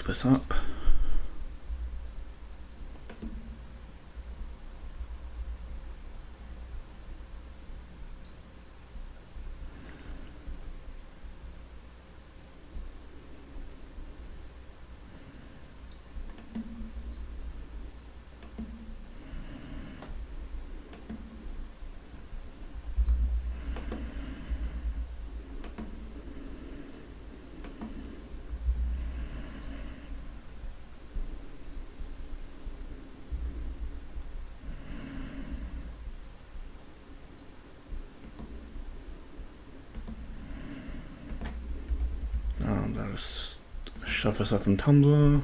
load this up. Just shove this up in Tumblr.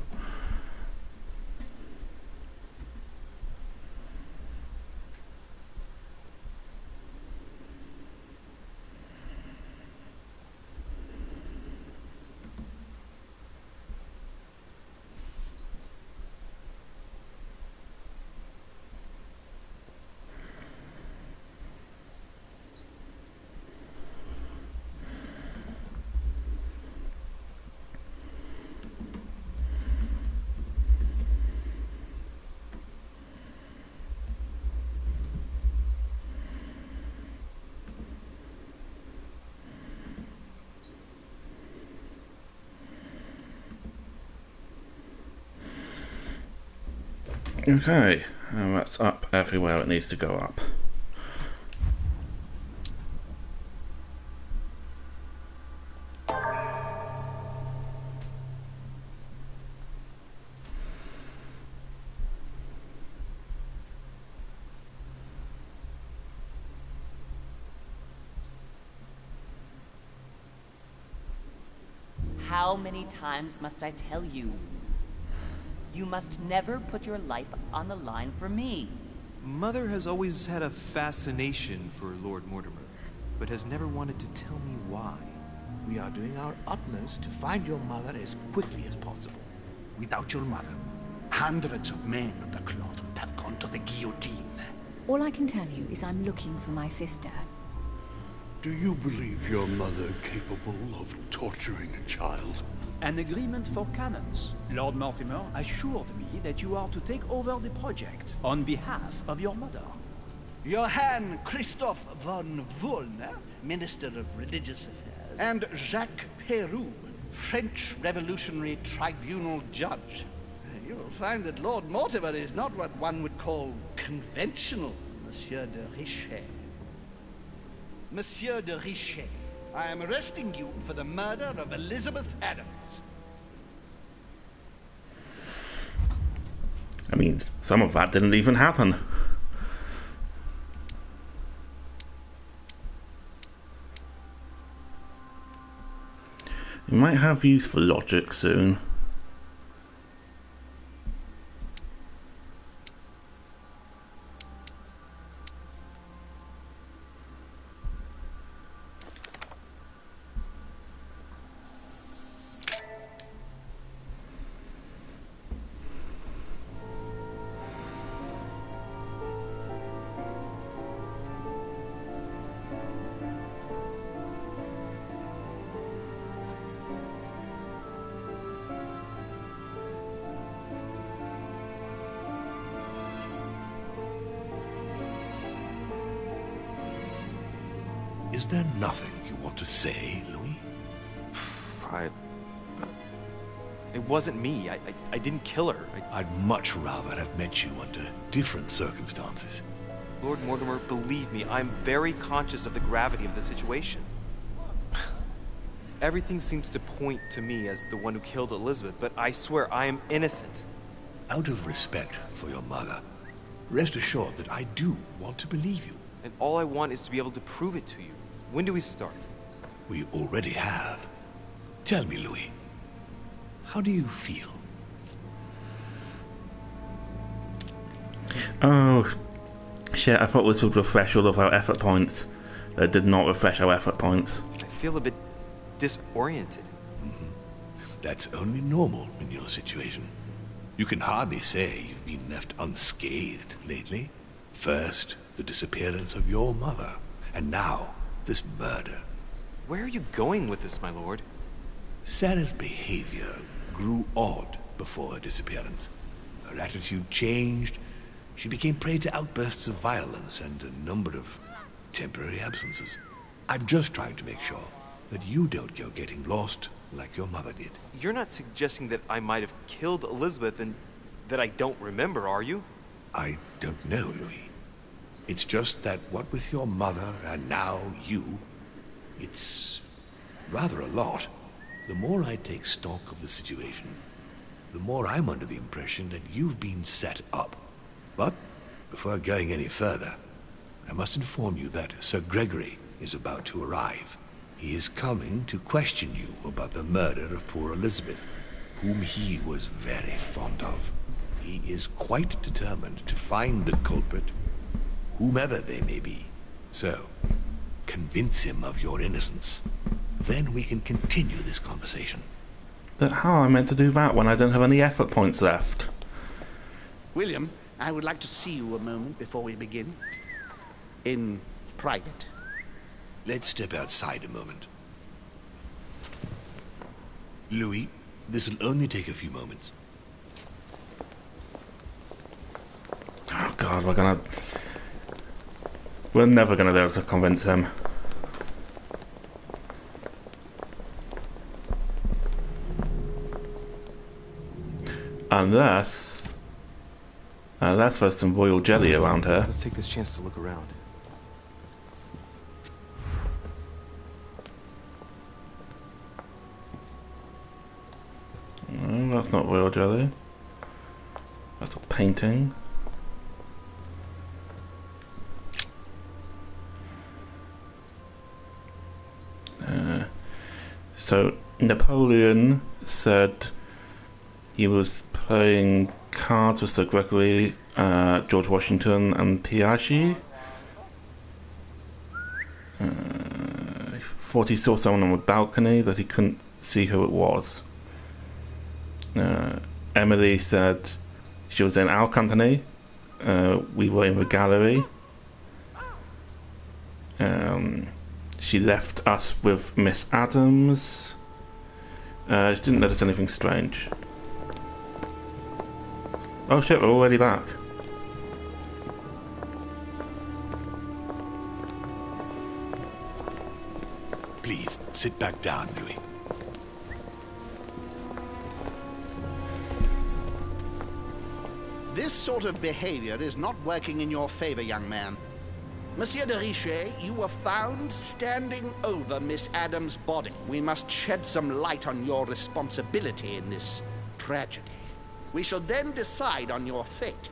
Okay, and that's up everywhere it needs to go up. How many times must I tell you? You must never put your life on the line for me. Mother has always had a fascination for Lord Mortimer, but has never wanted to tell me why. We are doing our utmost to find your mother as quickly as possible. Without your mother, hundreds of men of the cloth would have gone to the guillotine. All I can tell you is I'm looking for my sister. Do you believe your mother capable of torturing a child? An agreement for cannons. Lord Mortimer assured me that you are to take over the project on behalf of your mother. Johann Christoph von Wollner, Minister of Religious Affairs, and Jacques Peroux, French Revolutionary Tribunal Judge. You'll find that Lord Mortimer is not what one would call conventional, Monsieur de Richet. Monsieur de Richet, I am arresting you for the murder of Elizabeth Adams. I mean, some of that didn't even happen. You might have use for logic soon. Is there nothing you want to say, Louis? It wasn't me. I didn't kill her. I'd much rather have met you under different circumstances. Lord Mortimer, believe me, I'm very conscious of the gravity of the situation. Everything seems to point to me as the one who killed Elizabeth, but I swear I am innocent. Out of respect for your mother, rest assured that I do want to believe you. And all I want is to be able to prove it to you. When do we start? We already have. Tell me, Louis, how do you feel? Oh, shit, I thought this would refresh all of our effort points. It did not refresh our effort points. I feel a bit disoriented. That's only normal in your situation. You can hardly say you've been left unscathed lately. First, the disappearance of your mother, and now, this murder. Where are you going with this, my lord? Sarah's behavior grew odd before her disappearance. Her attitude changed. She became prey to outbursts of violence and a number of temporary absences. I'm just trying to make sure that you don't go getting lost like your mother did. You're not suggesting that I might have killed Elizabeth and that I don't remember, are you? I don't know, Louis. It's just that what with your mother and now you, it's rather a lot. The more I take stock of the situation, the more I'm under the impression that you've been set up. But before going any further, I must inform you that Sir Gregory is about to arrive. He is coming to question you about the murder of poor Elizabeth, whom he was very fond of. He is quite determined to find the culprit, whomever they may be. So, convince him of your innocence. Then we can continue this conversation. But how am I meant to do that when I don't have any effort points left? William, I would like to see you a moment before we begin. In private. Let's step outside a moment. Louis, this will only take a few moments. Oh god, we're never gonna be able to convince him. Unless there's some royal jelly around here. Let's take this chance to look around. No, that's not royal jelly. That's a painting. So Napoleon said he was playing cards with Sir Gregory, George Washington, and Tiaji. Thought he saw someone on the balcony that he couldn't see who it was. Emily said she was in our company. We were in the gallery. She left us with Miss Adams. She didn't notice anything strange. Oh shit, we're already back. Please, sit back down, Louis. This sort of behavior is not working in your favor, young man. Monsieur de Richet, you were found standing over Miss Adams' body. We must shed some light on your responsibility in this tragedy. We shall then decide on your fate.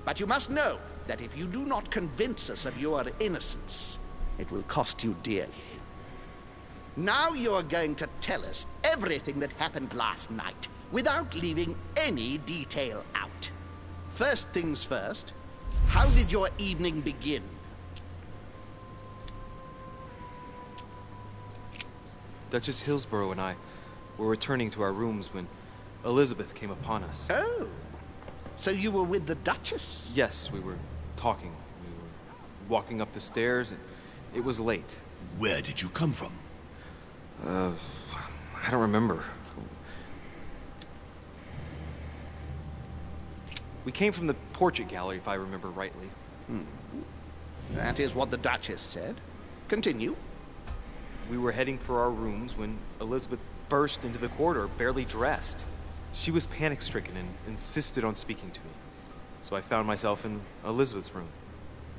But you must know that if you do not convince us of your innocence, it will cost you dearly. Now you are going to tell us everything that happened last night, without leaving any detail out. First things first, how did your evening begin? Duchess Hillsborough and I were returning to our rooms when Elizabeth came upon us. Oh, so you were with the Duchess? Yes, we were talking. We were walking up the stairs, and it was late. Where did you come from? I don't remember. We came from the portrait gallery, if I remember rightly. That is what the Duchess said. Continue. We were heading for our rooms when Elizabeth burst into the corridor, barely dressed. She was panic-stricken and insisted on speaking to me. So I found myself in Elizabeth's room.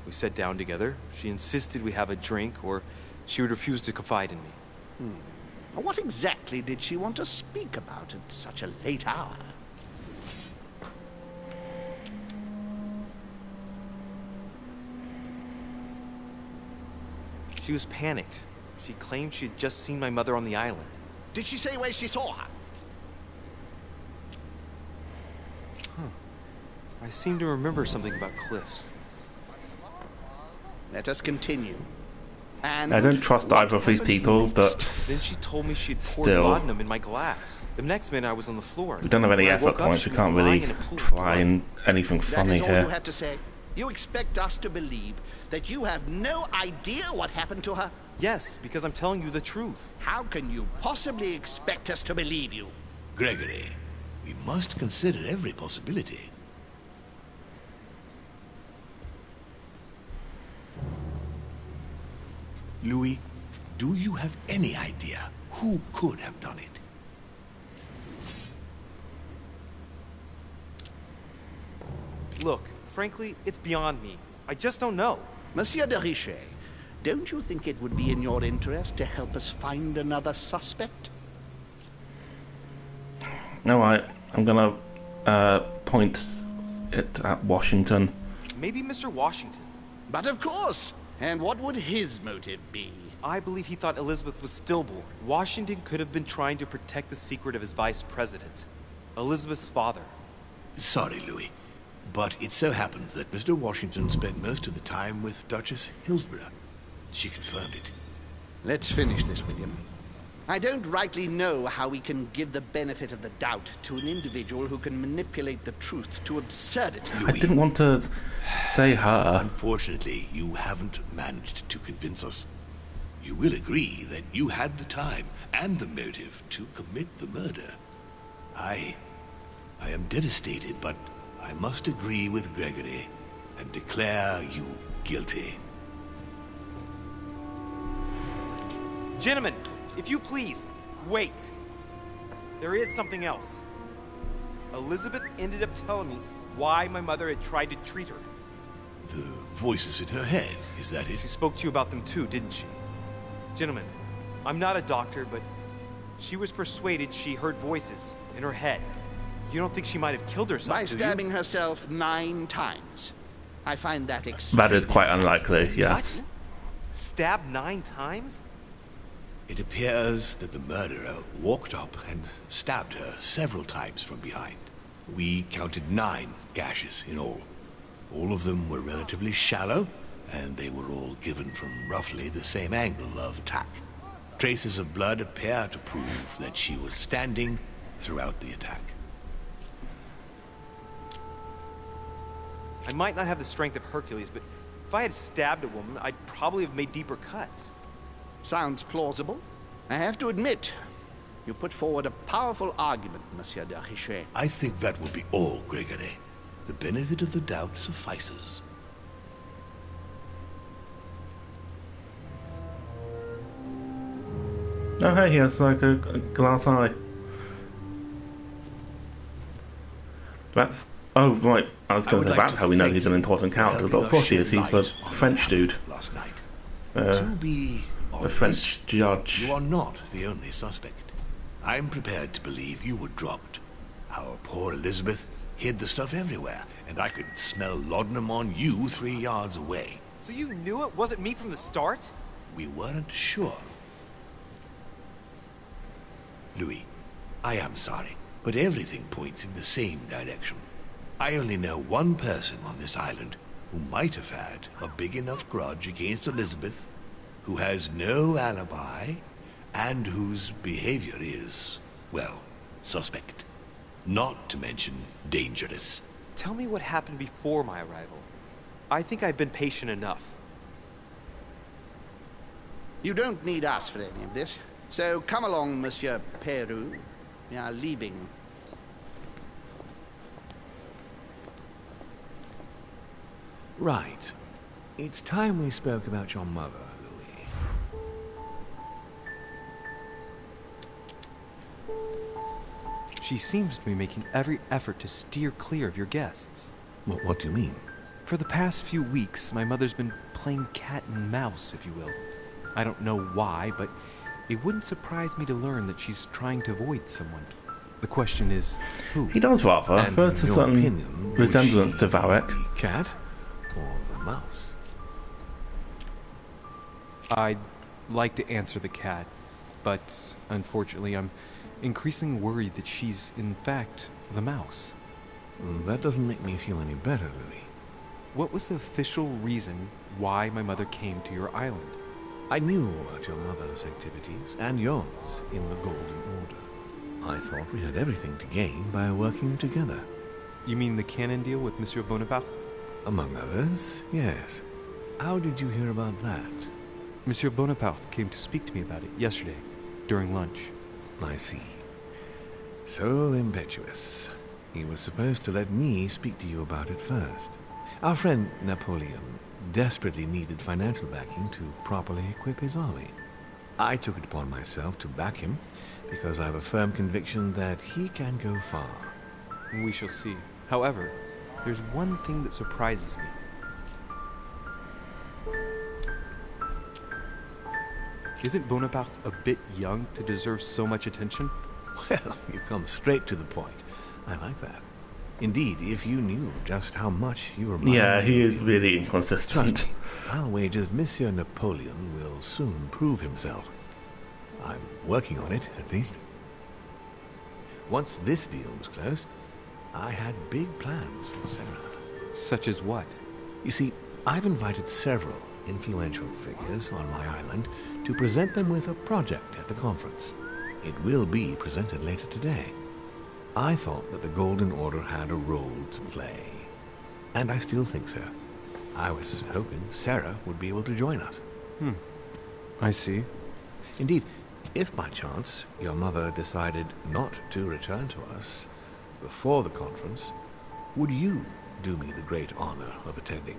We sat down together. She insisted we have a drink, or she would refuse to confide in me. What exactly did she want to speak about at such a late hour? She was panicked. She claimed she had just seen my mother on the island. Did she say where she saw her? I seem to remember something about cliffs. Let us continue. And I don't trust either of these people, but Then she told me she had poured still, laudanum in my glass. The next minute I was on the floor. we don't have any When I effort woke up, points. she We was can't lying really in a pool of try blood. and anything that funny is all you here. have to say? You expect us to believe that you have no idea what happened to her? Yes, because I'm telling you the truth. How can you possibly expect us to believe you? Gregory, We must consider every possibility. Louis, do you have any idea who could have done it? Look, frankly, it's beyond me. I just don't know. Monsieur de Richet, don't you think it would be in your interest to help us find another suspect? Alright, I'm gonna point it at Washington. Maybe Mr. Washington. But of course! And what would his motive be? I believe he thought Elizabeth was stillborn. Washington could have been trying to protect the secret of his vice president, Elizabeth's father. Sorry, Louis, but it so happened that Mr. Washington spent most of the time with Duchess Hillsborough. She confirmed it. Let's finish this, William. I don't rightly know how we can give the benefit of the doubt to an individual who can manipulate the truth to absurdity. I didn't want to say her. Unfortunately, you haven't managed to convince us. You will agree that you had the time and the motive to commit the murder. I am devastated, but I must agree with Gregory and declare you guilty. Gentlemen, if you please, wait. There is something else. Elizabeth ended up telling me why my mother had tried to treat her. The voices in her head, is that it? She spoke to you about them too, didn't she? Gentlemen, I'm not a doctor, but she was persuaded she heard voices in her head. You don't think she might have killed herself, By do you? stabbing herself 9 times. I find that extremely... That is quite unlikely, yes. What? Stabbed 9 times? It appears that the murderer walked up and stabbed her several times from behind. We counted 9 gashes in all. All of them were relatively shallow, and they were all given from roughly the same angle of attack. Traces of blood appear to prove that she was standing throughout the attack. I might not have the strength of Hercules, but if I had stabbed a woman, I'd probably have made deeper cuts. Sounds plausible. I have to admit, you put forward a powerful argument, Monsieur de Richet. I think that will be all, Gregory. The benefit of the doubt suffices. Oh, hey, he has like a glass eye. That's... Oh, right. I was going to say that's how we know he's an important character, but of course he is. He's the French dude. Last night. Uh, To be the honest, French judge. you are not the only suspect. I'm prepared to believe you were drugged. Our poor Elizabeth hid the stuff everywhere, and I could smell laudanum on you 3 yards away. So you knew it wasn't me from the start? We weren't sure. Louis, I am sorry, but everything points in the same direction. I only know one person on this island who might have had a big enough grudge against Elizabeth, who has no alibi, and whose behavior is, well, suspect. Not to mention dangerous. Tell me what happened before my arrival. I think I've been patient enough. You don't need us for any of this. So come along, Monsieur Peru. We are leaving. Right. It's time we spoke about your mother, Louis. She seems to be making every effort to steer clear of your guests. What do you mean? For the past few weeks, my mother's been playing cat and mouse, if you will. I don't know why, but it wouldn't surprise me to learn that she's trying to avoid someone. The question is, who? He does rather. And First, in a your certain opinion, was resemblance she to Varric. the cat or the mouse? I'd like to answer the cat, but unfortunately I'm increasingly worried that she's, in fact, the mouse. That doesn't make me feel any better, Louis. What was the official reason why my mother came to your island? I knew about your mother's activities, and yours, in the Golden Order. I thought we had everything to gain by working together. You mean the canon deal with Monsieur Bonaparte? Among others, yes. How did you hear about that? Monsieur Bonaparte came to speak to me about it yesterday, during lunch. I see. So impetuous. He was supposed to let me speak to you about it first. Our friend Napoleon desperately needed financial backing to properly equip his army. I took it upon myself to back him because I have a firm conviction that he can go far. We shall see. However, there's one thing that surprises me. Isn't Bonaparte a bit young to deserve so much attention? Well, you come straight to the point. I like that. Indeed, if you knew just how much you remind Yeah, he me is of- really Trust inconsistent. me, I'll wager that Monsieur Napoleon will soon prove himself. I'm working on it, at least. Once this deal was closed, I had big plans for Sarah. Such as what? You see, I've invited several influential figures on my island to present them with a project at the conference. It will be presented later today. I thought that the Golden Order had a role to play. And I still think so. I was hoping Sarah would be able to join us. I see. Indeed, if by chance your mother decided not to return to us before the conference, would you do me the great honor of attending?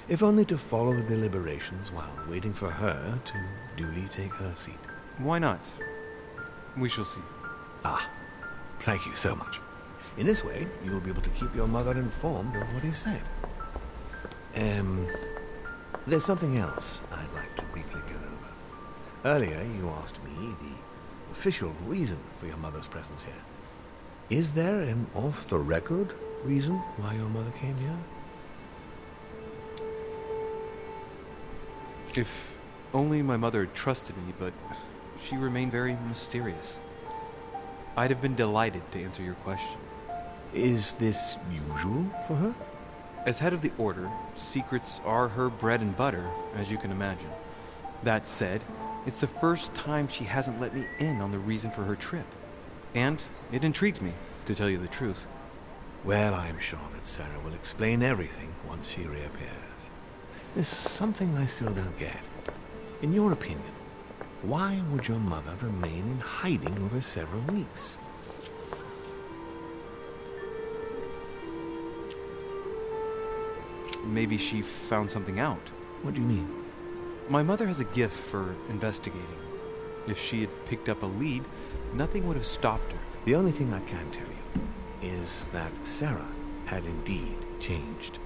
If only to follow the deliberations while waiting for her to duly take her seat. Why not? We shall see. Ah, thank you so much. In this way, you will be able to keep your mother informed of what is said. There's something else I'd like to briefly go over. Earlier, you asked me the official reason for your mother's presence here. Is there an off-the-record reason why your mother came here? If only my mother had trusted me, but she remained very mysterious. I'd have been delighted to answer your question. Is this usual for her? As head of the Order, secrets are her bread and butter, as you can imagine. That said, it's the first time she hasn't let me in on the reason for her trip. And it intrigues me, to tell you the truth. Well, I'm sure that Sarah will explain everything once she reappears. There's something I still don't get. In your opinion, why would your mother remain in hiding over several weeks? Maybe she found something out. What do you mean? My mother has a gift for investigating. If she had picked up a lead, nothing would have stopped her. The only thing I can tell you is that Sarah had indeed changed.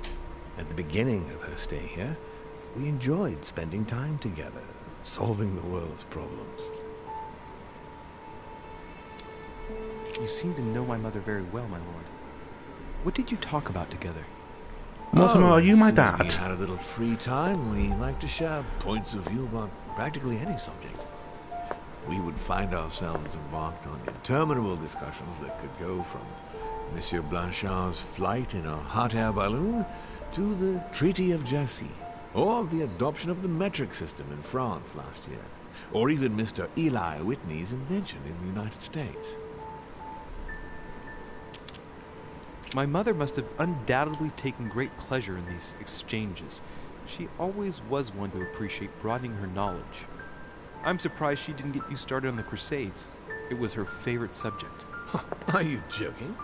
At the beginning of her stay here, we enjoyed spending time together, solving the world's problems. You seem to know my mother very well, my lord. What did you talk about together? Mortimer, are you my Since dad? we had a little free time, we like to share points of view about practically any subject. We would find ourselves embarked on interminable discussions that could go from Monsieur Blanchard's flight in a hot air balloon to the Treaty of Jassy, or the adoption of the metric system in France last year, or even Mr. Eli Whitney's invention in the United States. My mother must have undoubtedly taken great pleasure in these exchanges. She always was one to appreciate broadening her knowledge. I'm surprised she didn't get you started on the Crusades. It was her favorite subject. Are you joking?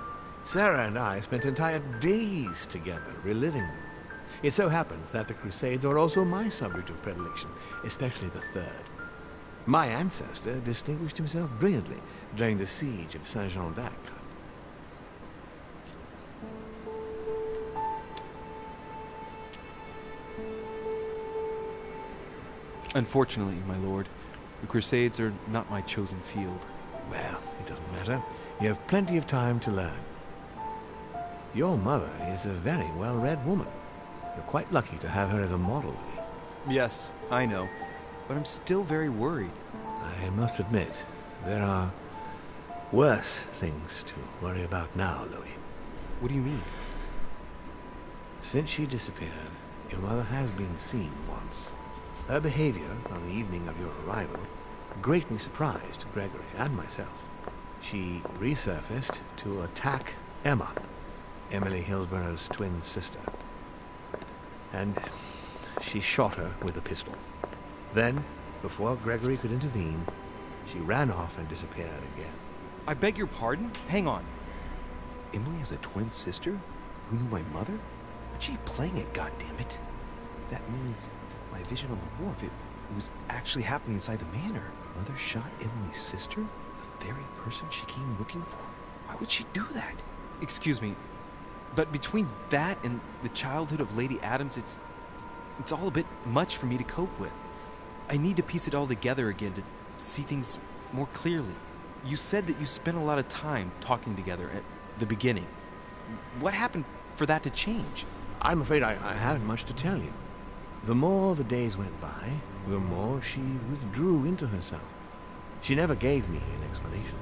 Sarah and I spent entire days together reliving them. It so happens that the Crusades are also my subject of predilection, especially the Third. My ancestor distinguished himself brilliantly during the siege of Saint-Jean d'Acre. Unfortunately, my lord, the Crusades are not my chosen field. Well, it doesn't matter. You have plenty of time to learn. Your mother is a very well-read woman. You're quite lucky to have her as a model, Louis. Yes, I know, but I'm still very worried. I must admit, there are worse things to worry about now, Louis. What do you mean? Since she disappeared, your mother has been seen once. Her behavior on the evening of your arrival greatly surprised Gregory and myself. She resurfaced to attack Emma, Emily Hillsborough's twin sister. And she shot her with a pistol. Then, before Gregory could intervene, she ran off and disappeared again. I beg your pardon? Hang on. Emily has a twin sister who knew my mother? But she's playing it, goddammit. That means my vision on the wharf, it was actually happening inside the manor. Mother shot Emily's sister? The very person she came looking for? Why would she do that? Excuse me, but between that and the childhood of Lady Adams, it's all a bit much for me to cope with. I need to piece it all together again to see things more clearly. You said that you spent a lot of time talking together at the beginning. What happened for that to change? I'm afraid I haven't much to tell you. The more the days went by, the more she withdrew into herself. She never gave me an explanation.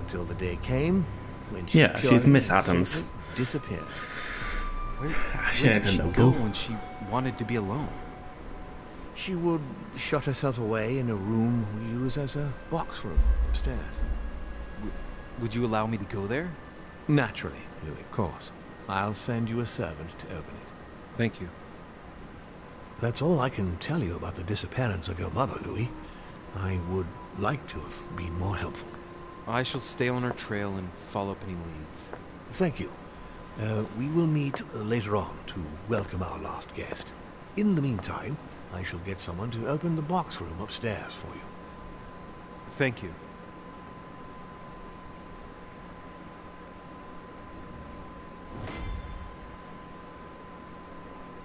Until the day came when she she's Miss Adams. simply disappeared. Where She did she didn't go know. when she wanted to be alone? She would shut herself away in a room we use as a box room upstairs. Would you allow me to go there? Naturally, Louis, of course. I'll send you a servant to open it. Thank you. That's all I can tell you about the disappearance of your mother, Louis. I would like to have been more helpful. I shall stay on her trail and follow up any leads. Thank you. We will meet later on to welcome our last guest. In the meantime, I shall get someone to open the box room upstairs for you. Thank you.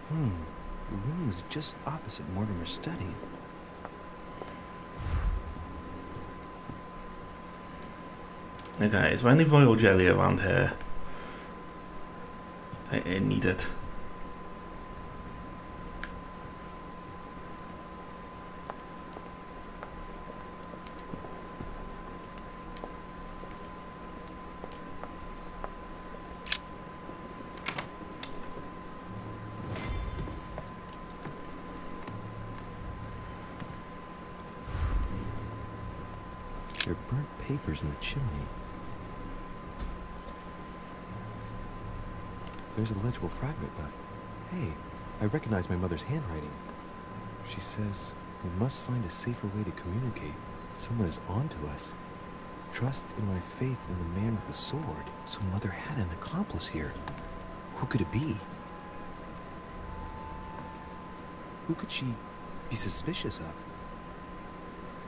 The room is just opposite Mortimer's study. Okay, is there any royal jelly around here? I need it. There are burnt papers in the chimney. There's a legible fragment left. Hey, I recognize my mother's handwriting. She says, we must find a safer way to communicate. Someone is on to us. Trust in my faith in the man with the sword. So Mother had an accomplice here. Who could it be? Who could she be suspicious of?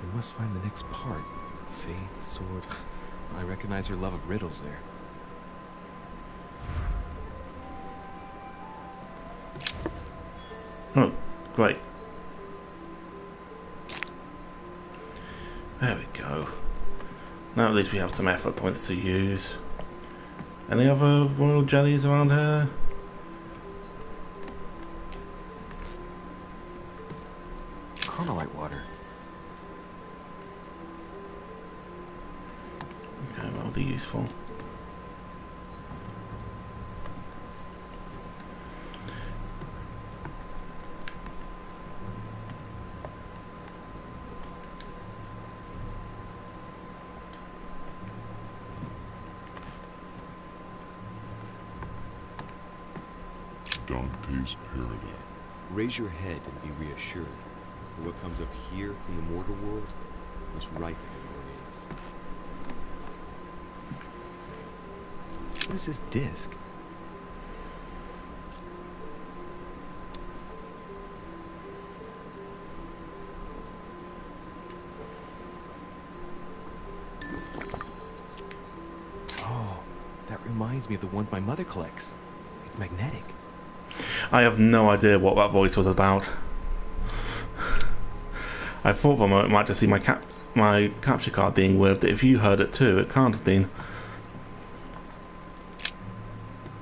We must find the next part. Faith, sword. I recognize her love of riddles there. Oh, great. There we go. Now at least we have some effort points to use. Any other royal jellies around here? Carmelite water. Okay, that'll be useful. Dante's Paradise. Raise your head and be reassured. For what comes up here from the mortal world must ripen in your ways. What is this disc? Oh, that reminds me of the ones my mother collects. It's magnetic. I have no idea what that voice was about. I thought for a moment it might just be my capture card being weird, but if you heard it too, it can't have been.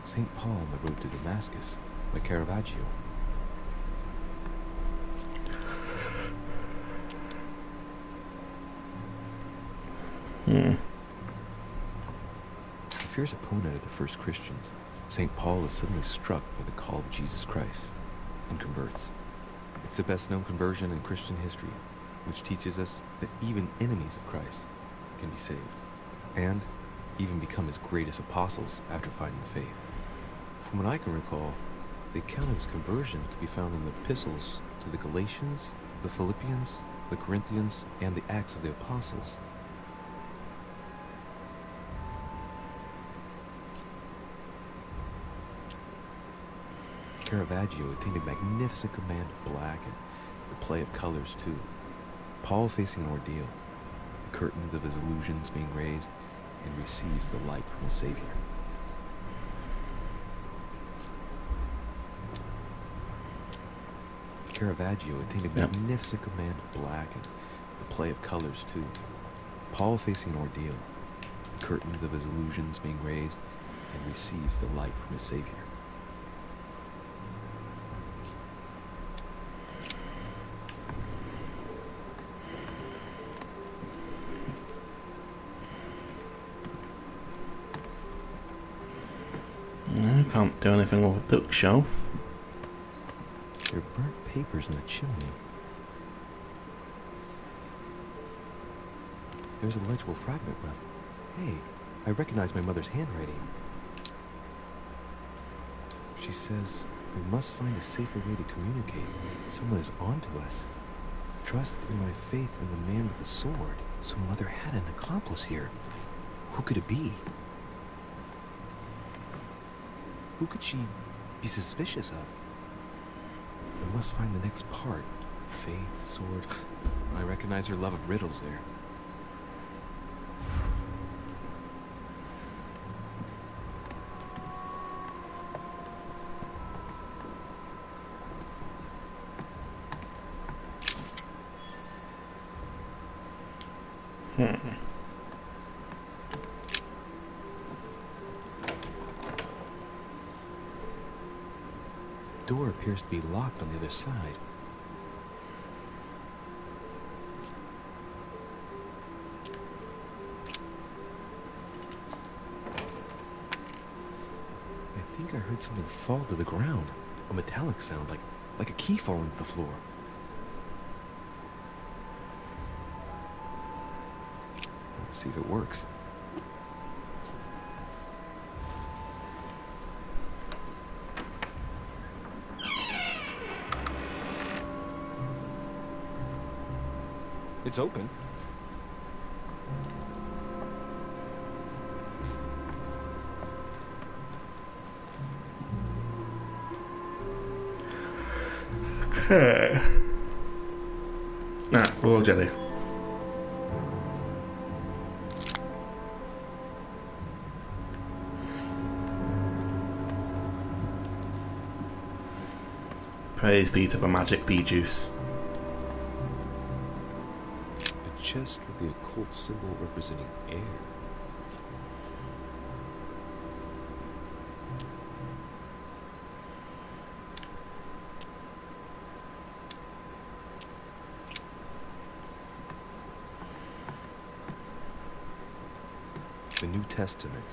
St. Paul on the road to Damascus by Caravaggio. A fierce opponent of the first Christians, St. Paul is suddenly struck by the call of Jesus Christ and converts. It's the best known conversion in Christian history, which teaches us that even enemies of Christ can be saved, and even become his greatest apostles after finding the faith. From what I can recall, the account of his conversion could be found in the epistles to the Galatians, the Philippians, the Corinthians, and the Acts of the Apostles. Caravaggio attained a magnificent command of black and the play of colors, too. Paul facing an ordeal, the curtains of his illusions being raised, and receives the light from his Savior. Caravaggio attained a magnificent command of black and the play of colors, too. Paul facing an ordeal, the curtains of his illusions being raised, and receives the light from his Savior. I can't do anything with a bookshelf. There are burnt papers in the chimney. There's a legible fragment left. Hey, I recognize my mother's handwriting. She says, we must find a safer way to communicate. Someone is onto us. Trust in my faith in the man with the sword. So Mother had an accomplice here. Who could it be? Who could she be suspicious of? I must find the next part. Faith, sword. I recognize her love of riddles there. The door appears to be locked on the other side. I think I heard something fall to the ground. A metallic sound, like a key falling to the floor. Let's see if it works. It's open. Okay. Royal jelly. Praise be to the magic bee juice. A chest with the occult symbol representing air. The New Testament.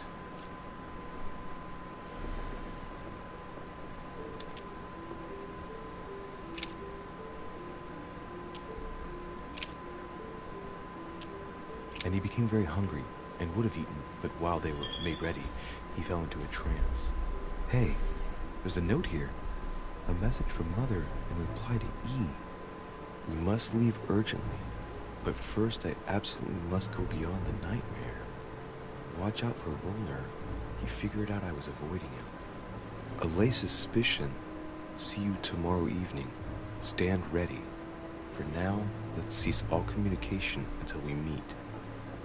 And he became very hungry and would have eaten, but while they were made ready, he fell into a trance. Hey, there's a note here. A message from Mother in reply to E. We must leave urgently, but first I absolutely must go beyond the nightmare. Watch out for Volner. He figured out I was avoiding him. Allay suspicion. See you tomorrow evening. Stand ready. For now, let's cease all communication until we meet.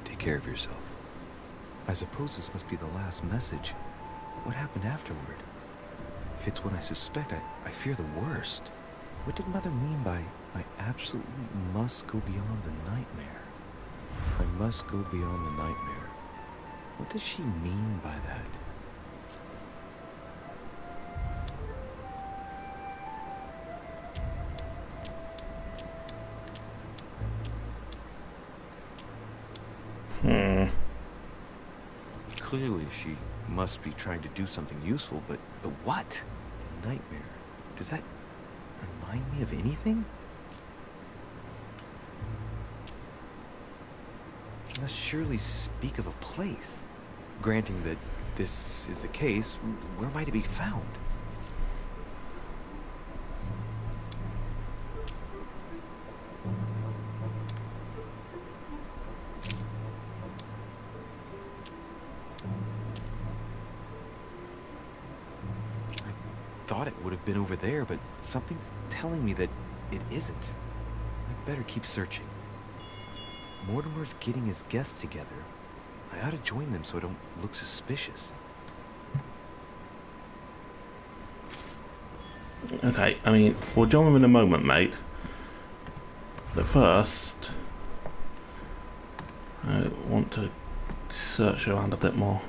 Take care of yourself. I suppose this must be the last message. What happened afterward? If it's what I suspect, I fear the worst. What did Mother mean by, I absolutely must go beyond the nightmare? I must go beyond the nightmare. What does she mean by that? Clearly she must be trying to do something useful, but what? Nightmare. Does that remind me of anything? It must surely speak of a place. Granting that this is the case, where am I to be found? thought it would have been over there, but something's telling me that it isn't. I'd better keep searching. Mortimer's getting his guests together. I ought to join them so I don't look suspicious. Okay, I mean, we'll join them in a moment, mate. But first, I want to search around a bit more.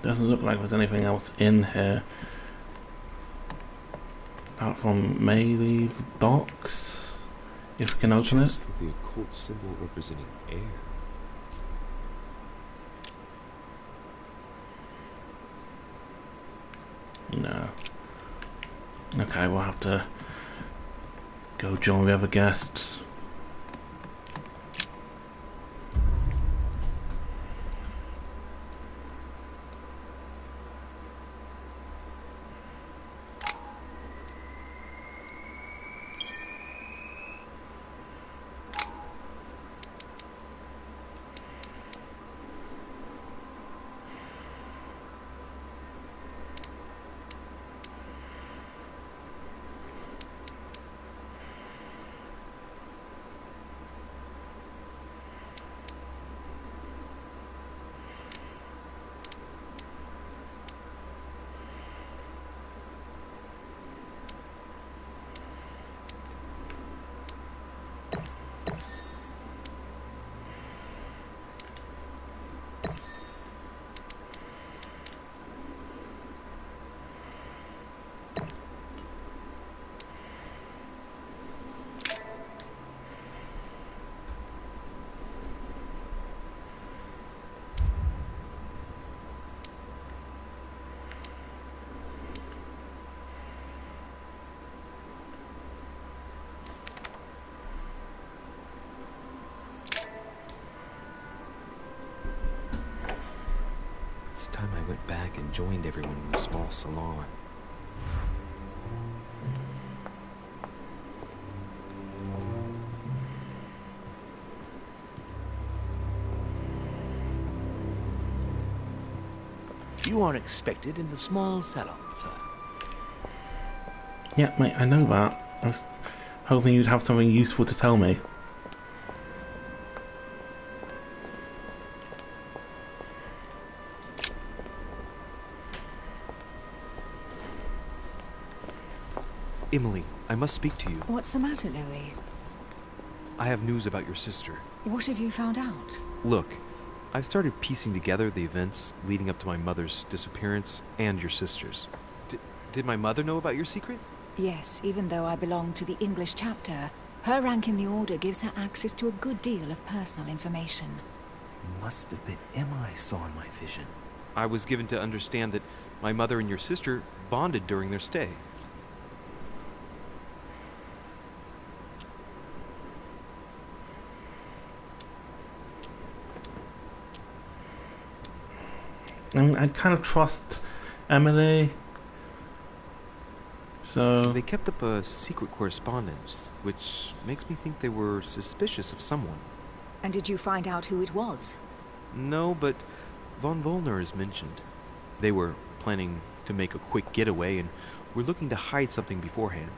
Doesn't look like there's anything else in here apart from maybe the box, if we can open it. With the occult symbol representing air. No. Okay, we'll have to go join the other guests. It's time I went back and joined everyone in the small salon. You are expected in the small salon, sir. Yeah, mate, I know that. I was hoping you'd have something useful to tell me. Emily, I must speak to you. What's the matter, Louis? I have news about your sister. What have you found out? Look, I've started piecing together the events leading up to my mother's disappearance and your sister's. Did my mother know about your secret? Yes, even though I belong to the English chapter, her rank in the Order gives her access to a good deal of personal information. Must have been Emma I saw in my vision. I was given to understand that my mother and your sister bonded during their stay. I mean, I kind of trust Emily. So They kept up a secret correspondence, which makes me think they were suspicious of someone. And did you find out who it was? No, but von Wollner is mentioned. They were planning to make a quick getaway and were looking to hide something beforehand.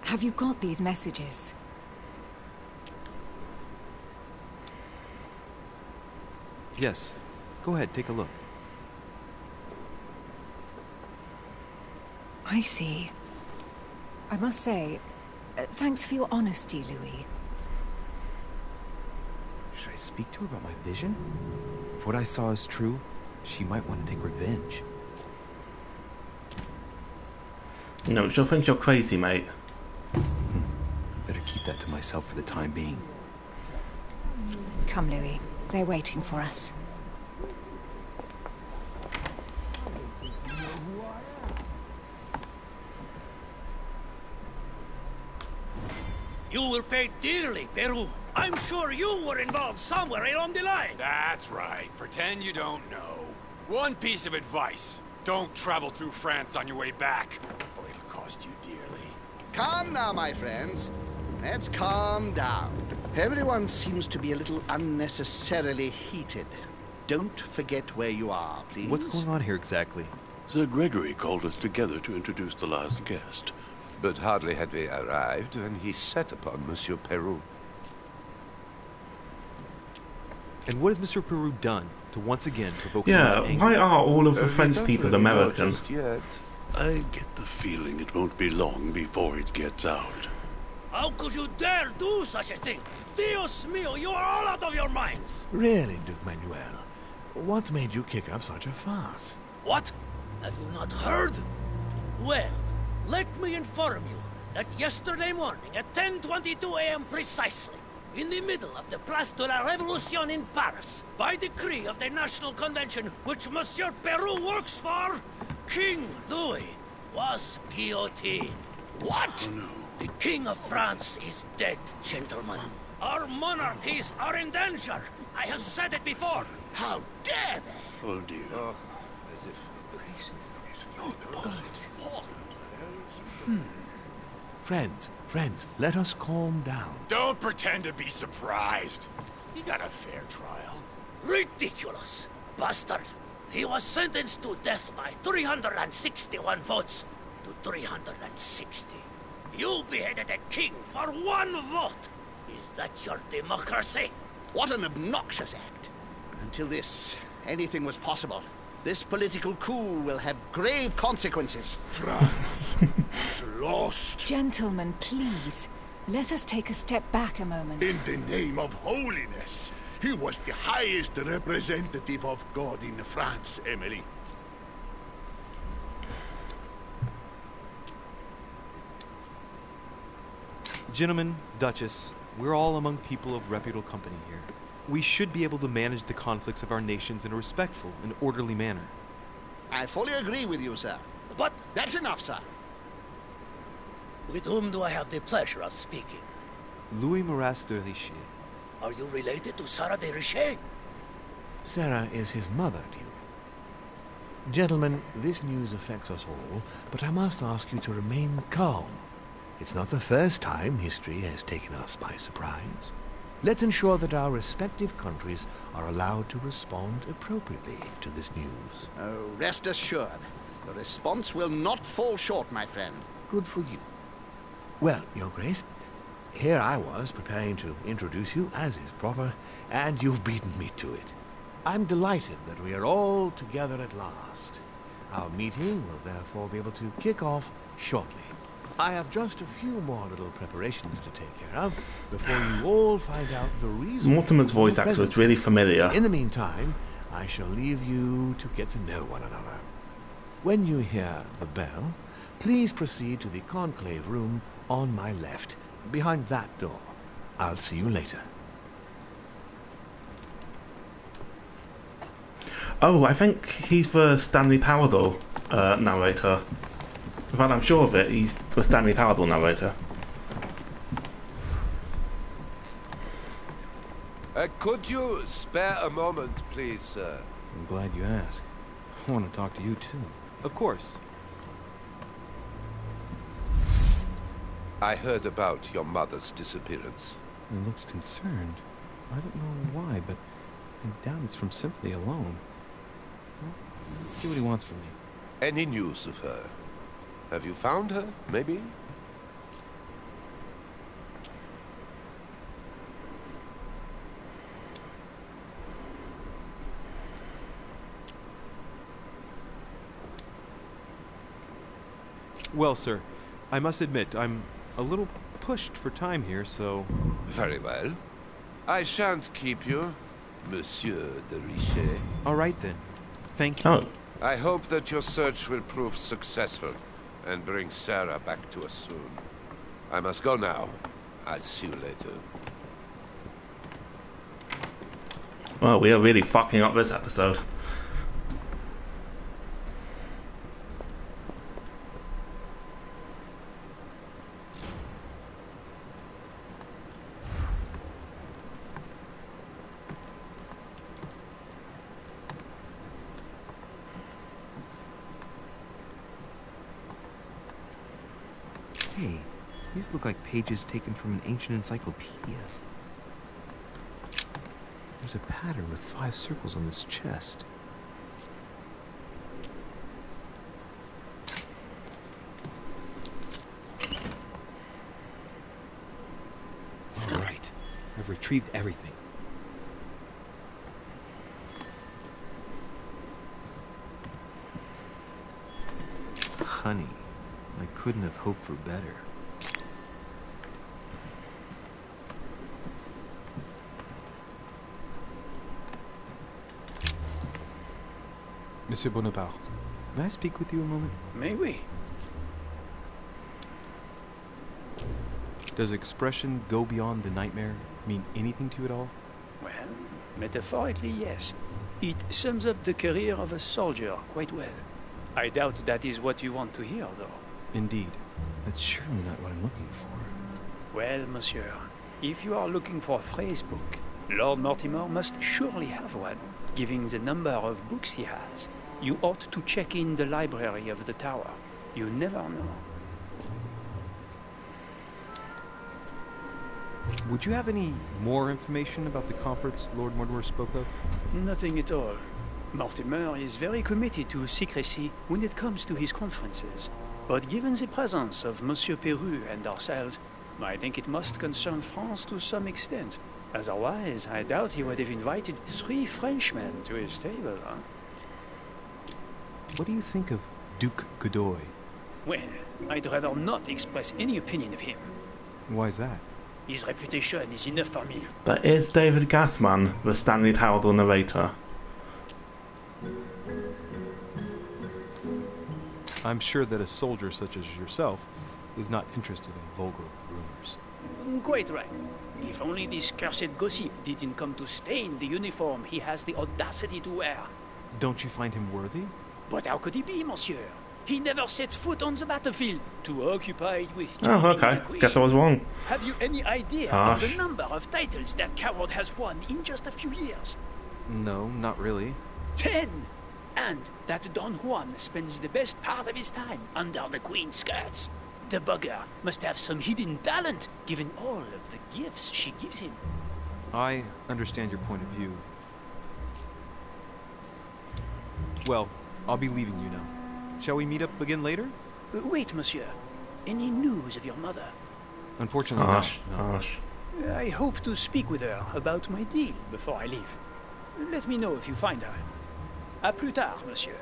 Have you got these messages? Yes. Go ahead, take a look. I see. I must say, thanks for your honesty, Louis. Should I speak to her about my vision? If what I saw is true, she might want to take revenge. no, she'll think you're crazy, mate. Better keep keep that to myself for the time being. Come, Louis. They're waiting for us. You will pay dearly, Peru. I'm sure you were involved somewhere along the line. That's right. Pretend you don't know. One piece of advice. Don't travel through France on your way back, or it'll cost you dearly. Calm now, my friends. Let's calm down. Everyone seems to be a little unnecessarily heated. Don't forget where you are, please. What's going on here exactly? Sir Gregory called us together to introduce the last guest. But hardly had we arrived when he set upon Monsieur Peru. And what has Monsieur Peru done to once again provoke someone's Yeah, anger? why are all of the French We don't people really know American? just yet. I get the feeling it won't be long before it gets out. How could you dare do such a thing? Dios mío, you are all out of your minds! Really, Duke Manuel? What made you kick up such a fuss? What? Have you not heard? Well, let me inform you that yesterday morning at 10:22 a.m. precisely, in the middle of the Place de la Révolution in Paris, by decree of the National Convention which Monsieur Peru works for, King Louis was guillotined. What? Oh, no. The King of France is dead, gentlemen. Our monarchies are in danger. I have said it before. How dare they? Oh, dear. As if... Friends, let us calm down. Don't pretend to be surprised. He got a fair trial. Ridiculous! Bastard! He was sentenced to death by 361 votes to 360. You beheaded a king for one vote! Is that your democracy? What an obnoxious act. Until this, anything was possible. This political coup will have grave consequences. France is lost. Gentlemen, please. Let us take a step back a moment. In the name of holiness. He was the highest representative of God in France, Emily. Gentlemen, Duchess, we're all among people of reputable company here. We should be able to manage the conflicts of our nations in a respectful and orderly manner. I fully agree with you, sir. But That's enough, sir. with whom do I have the pleasure of speaking? Louis Maras de Richet. Are you related to Sarah de Richet? Sarah is his mother, Duke. Gentlemen, this news affects us all, but I must ask you to remain calm. It's not the first time history has taken us by surprise. Let's ensure that our respective countries are allowed to respond appropriately to this news. Oh, rest assured. The response will not fall short, my friend. Good for you. Well, Your Grace, here I was preparing to introduce you as is proper, and you've beaten me to it. I'm delighted that we are all together at last. Our meeting will therefore be able to kick off shortly. I have just a few more little preparations to take care of before you all find out the reason. Mortimer's voice actor is really familiar. In the meantime, I shall leave you to get to know one another. When you hear the bell, please proceed to the conclave room on my left, behind that door. I'll see you later. Oh, I think he's the Stanley Parable narrator. In fact, I'm sure of it. He's the Stanley Parable narrator. Could you spare a moment, please, sir? I'm glad you asked. I want to talk to you, too. Of course. I heard about your mother's disappearance. He looks concerned. I don't know why, but I doubt it's from sympathy alone. Well, let's see what he wants from me. Any news of her? Have you found her, maybe? Well, sir, I must admit, I'm a little pushed for time here, so... Very well. I shan't keep you, Monsieur de Richet. All right, then. Thank you. Oh, I hope that your search will prove successful and bring Sarah back to us soon. I must go now. I'll see you later. Well, we are really fucking up this episode. Hey, these look like pages taken from an ancient encyclopedia. There's a pattern with 5 circles on this chest. All right, I've retrieved everything. Honey, I couldn't have hoped for better. Monsieur Bonaparte, may I speak with you a moment? May we? Does expression go beyond the nightmare mean anything to you at all? Well, metaphorically, yes. It sums up the career of a soldier quite well. I doubt that is what you want to hear, though. Indeed. That's surely not what I'm looking for. Well, monsieur, if you are looking for a phrase book, Lord Mortimer must surely have one, given the number of books he has. You ought to check in the library of the tower. You never know. Would you have any more information about the conference Lord Mortimer spoke of? Nothing at all. Mortimer is very committed to secrecy when it comes to his conferences. But given the presence of Monsieur Peru and ourselves, I think it must concern France to some extent. Otherwise, I doubt he would have invited 3 Frenchmen to his table, huh? What do you think of Duke Godoy? Well, I'd rather not express any opinion of him. Why is that? His reputation is enough for me. But is David Gassman the Stanley Howell narrator? I'm sure that a soldier such as yourself is not interested in vulgar rumors. Quite right. If only this cursed gossip didn't come to stain the uniform he has the audacity to wear. Don't you find him worthy? But how could he be, monsieur? He never sets foot on the battlefield, too occupied with... Oh, okay. Guess I was wrong. Have you any idea of the number of titles that coward has won in just a few years? No, not really. 10! And that Don Juan spends the best part of his time under the Queen's skirts. The bugger must have some hidden talent, given all of the gifts she gives him. I understand your point of view. Well, I'll be leaving you now. Shall we meet up again later? Wait, monsieur. Any news of your mother? Unfortunately, not. I hope to speak with her about my deal before I leave. Let me know if you find her. À plus tard, monsieur.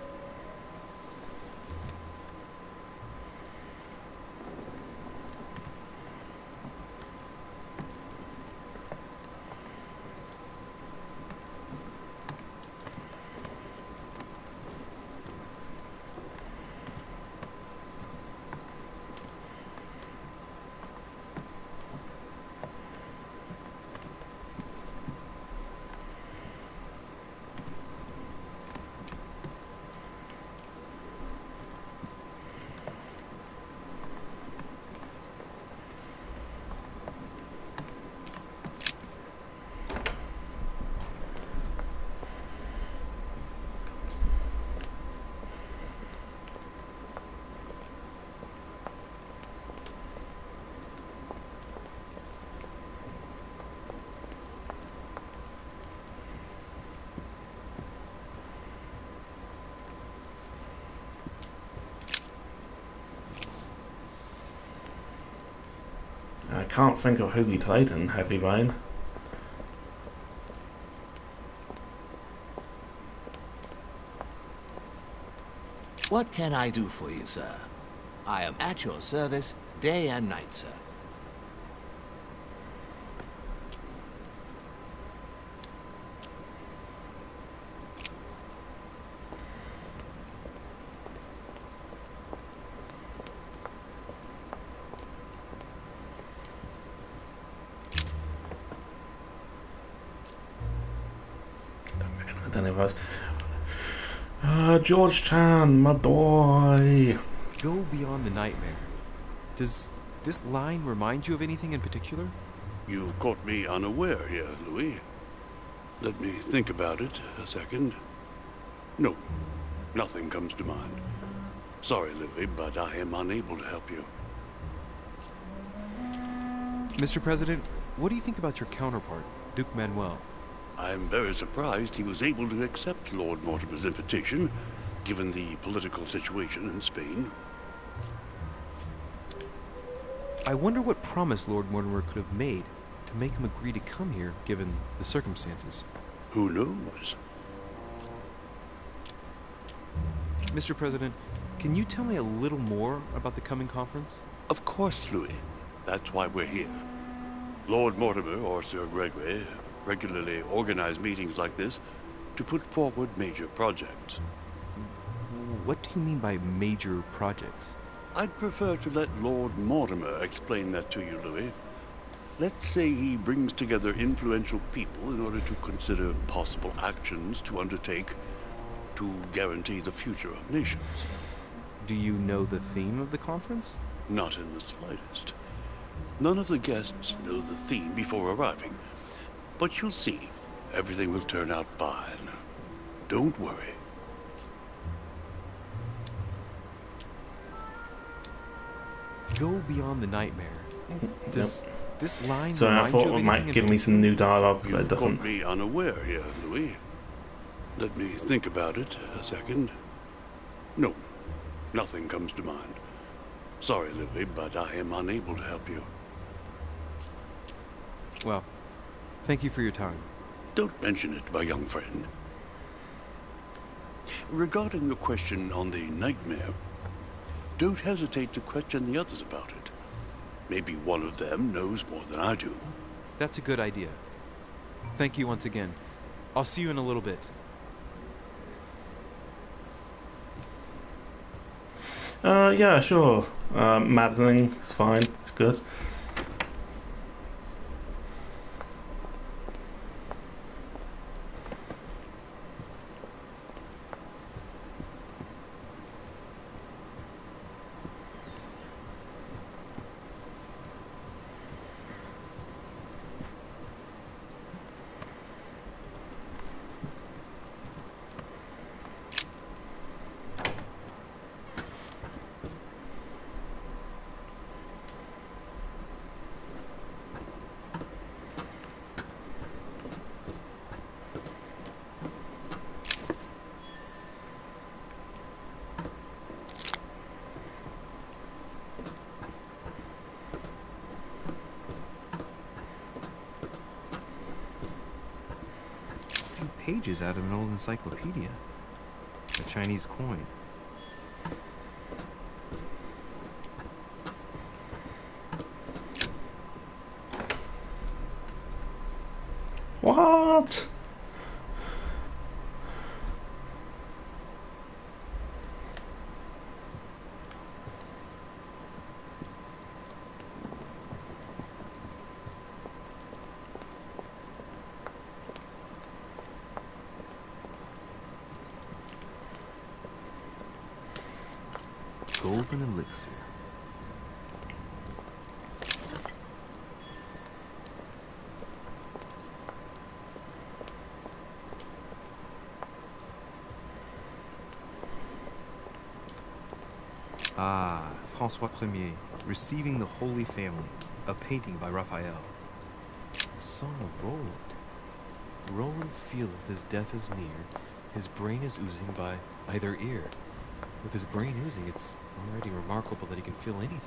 I can't think of who he played in Heavy Rain. What can I do for you, sir? I am at your service day and night, sir. any of us. George Chan, my boy. Go beyond the nightmare. Does this line remind you of anything in particular? You caught me unaware here, Louis. Let me think about it a second. No, nothing comes to mind. Sorry, Louis, but I am unable to help you. Mr. President, what do you think about your counterpart, Duke Manuel? I'm very surprised he was able to accept Lord Mortimer's invitation, given the political situation in Spain. I wonder what promise Lord Mortimer could have made to make him agree to come here, given the circumstances. Who knows? Mr. President, can you tell me a little more about the coming conference? Of course, Louis. That's why we're here. Lord Mortimer or Sir Gregory regularly organize meetings like this to put forward major projects. What do you mean by major projects? I'd prefer to let Lord Mortimer explain that to you, Louis. Let's say he brings together influential people in order to consider possible actions to undertake to guarantee the future of nations. Do you know the theme of the conference? Not in the slightest. None of the guests know the theme before arriving. But you'll see, everything will turn out fine. Don't worry. Go beyond the nightmare. Does this line So I remind you thought of it might anything give me some new dialogue, but it You doesn't. caught me unaware here, Louis. Let me think about it a second. No, nothing comes to mind. Sorry, Louis, but I am unable to help you. Well, thank you for your time. Don't mention it, my young friend. Regarding your question on the nightmare, don't hesitate to question the others about it. Maybe one of them knows more than I do. That's a good idea. Thank you once again. I'll see you in a little bit. Yeah, sure. Maddening, it's fine, it's good. Pages out of an old encyclopedia. A Chinese coin. What? Golden elixir. Ah, François Ier, Receiving the Holy Family, a painting by Raphael. Song of Roland. Roland feeleth his death is near, his brain is oozing by either ear. With his brain oozing, it's already remarkable that he can feel anything.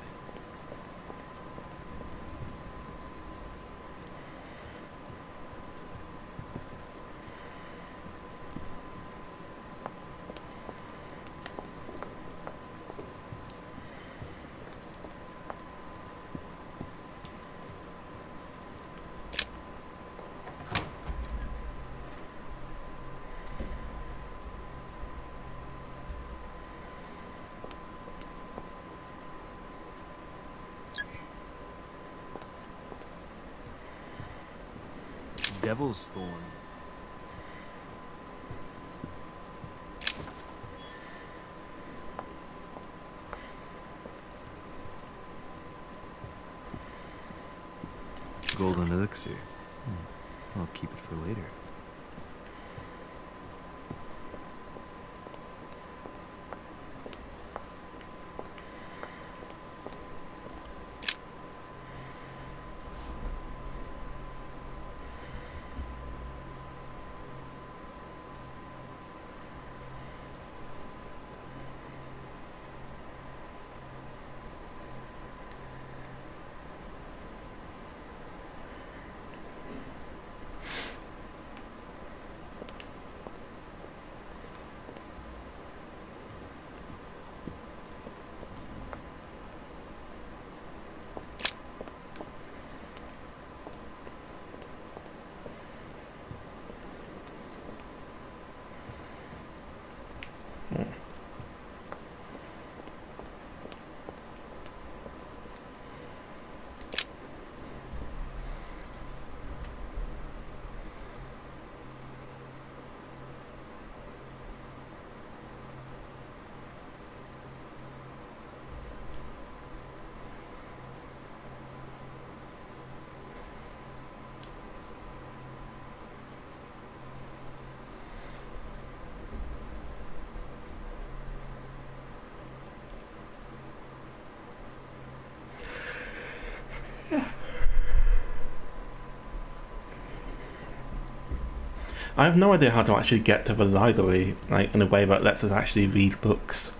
Devil's Thorn. Golden elixir. I'll keep it for later. I have no idea how to actually get to the library, like in a way that lets us actually read books.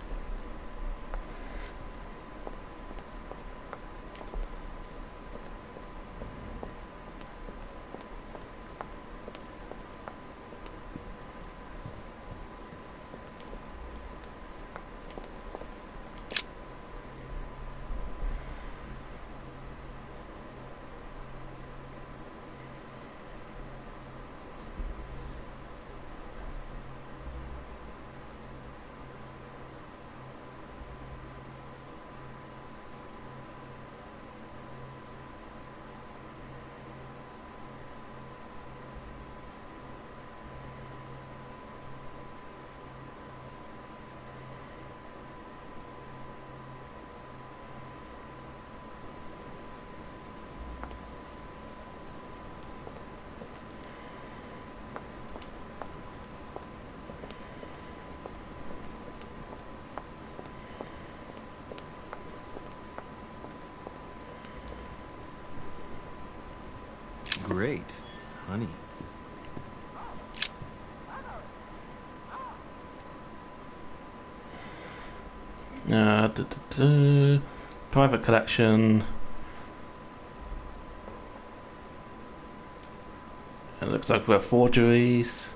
Great. Honey. Private collection. It looks like we're forgeries.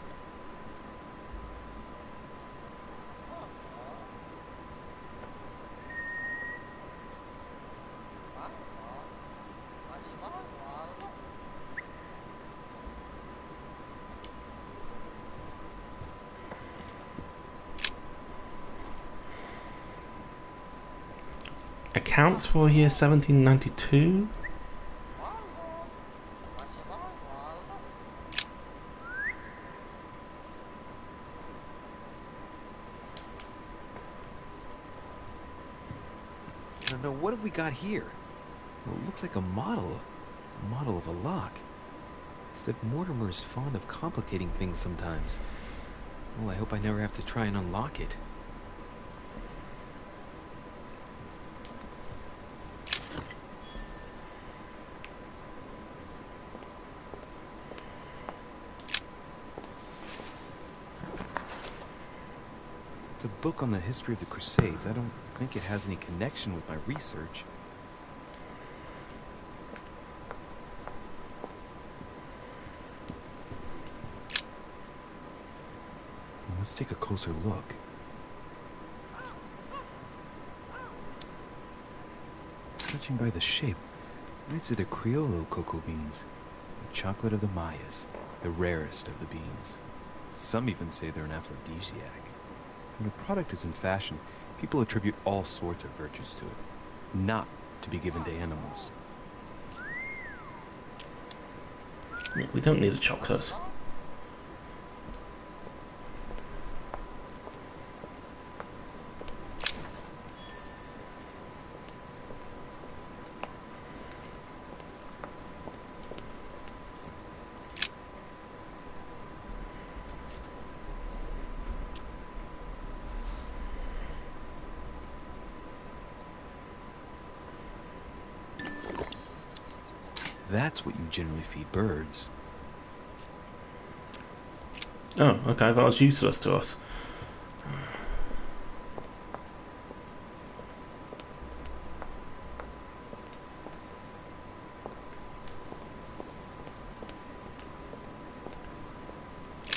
Accounts for year 1792. No, what have we got here? Well, it looks like a model. A model of a lock. Except Mortimer's fond of complicating things sometimes. Well, I hope I never have to try and unlock it. It's a book on the history of the Crusades. I don't think it has any connection with my research. Let's take a closer look. Judging by the shape, these are the Criollo cocoa beans, the chocolate of the Mayas, the rarest of the beans. Some even say they're an aphrodisiac. When a product is in fashion, people attribute all sorts of virtues to it, not to be given to animals. We don't need a chocolate. That's what you generally feed birds. Oh, okay, that was useless to us.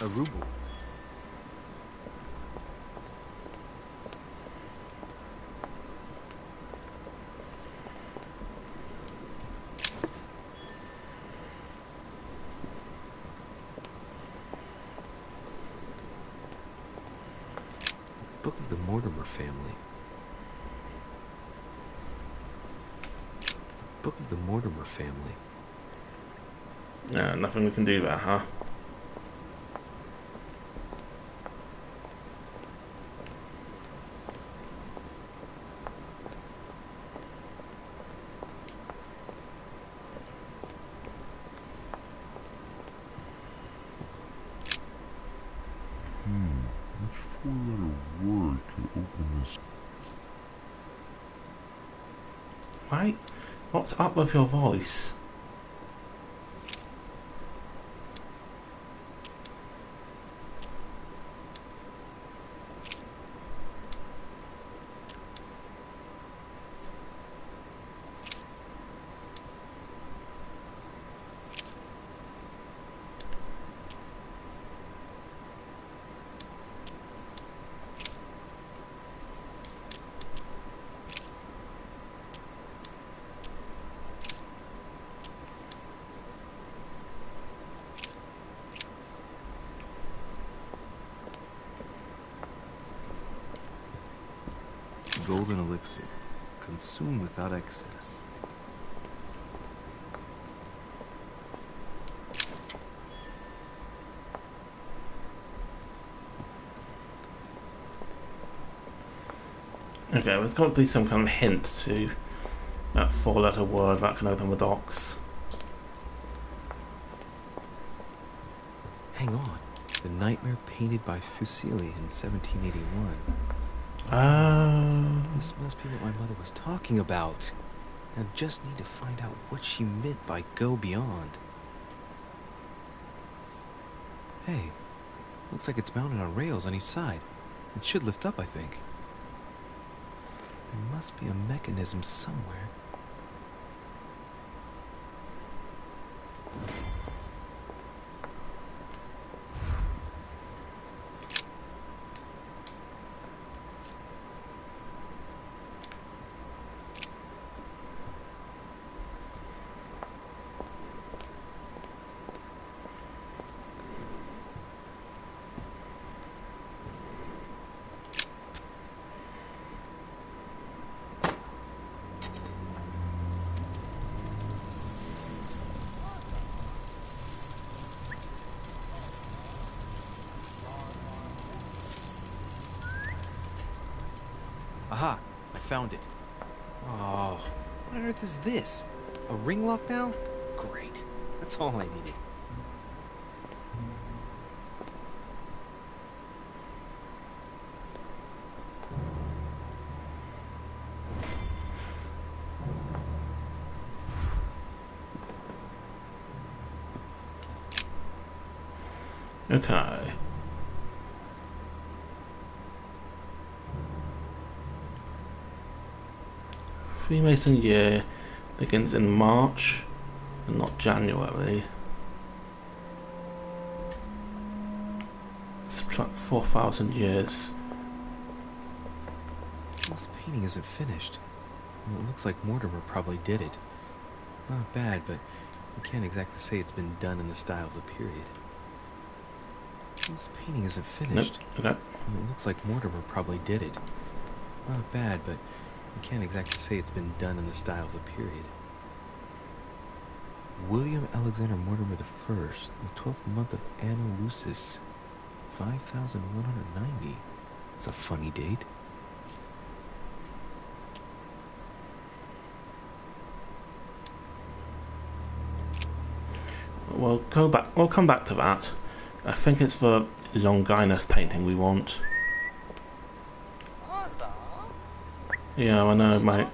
A ruble. Book of the Mortimer family. Book of the Mortimer family. Yeah, nothing we can do there, huh? Which four-letter word can open this? Right? What's up with your voice? Golden elixir. Consume without excess. Okay, there's got to be some kind of hint to that four-letter word that can open the docks. Hang on. The nightmare painted by Fuseli in 1781. This must be what my mother was talking about. I just need to find out what she meant by go beyond. Hey, looks like it's mounted on rails on each side. It should lift up, I think. There must be a mechanism somewhere. Aha! I found it. Oh, what on earth is this? A ring lock now? Great. That's all I needed. Okay. Freemason year begins in March and not January. Subtract 4,000 years. This painting isn't finished. It looks like Mortimer probably did it. Not bad, but you can't exactly say it's been done in the style of the period. This painting isn't finished. Nope. Okay. It looks like Mortimer probably did it. Not bad, but you can't exactly say it's been done in the style of the period. William Alexander Mortimer I, the 12th month of Anno Lucis, 5,190. It's a funny date. We'll come back to that. I think it's the Longinus painting we want. Yeah, I know, mate.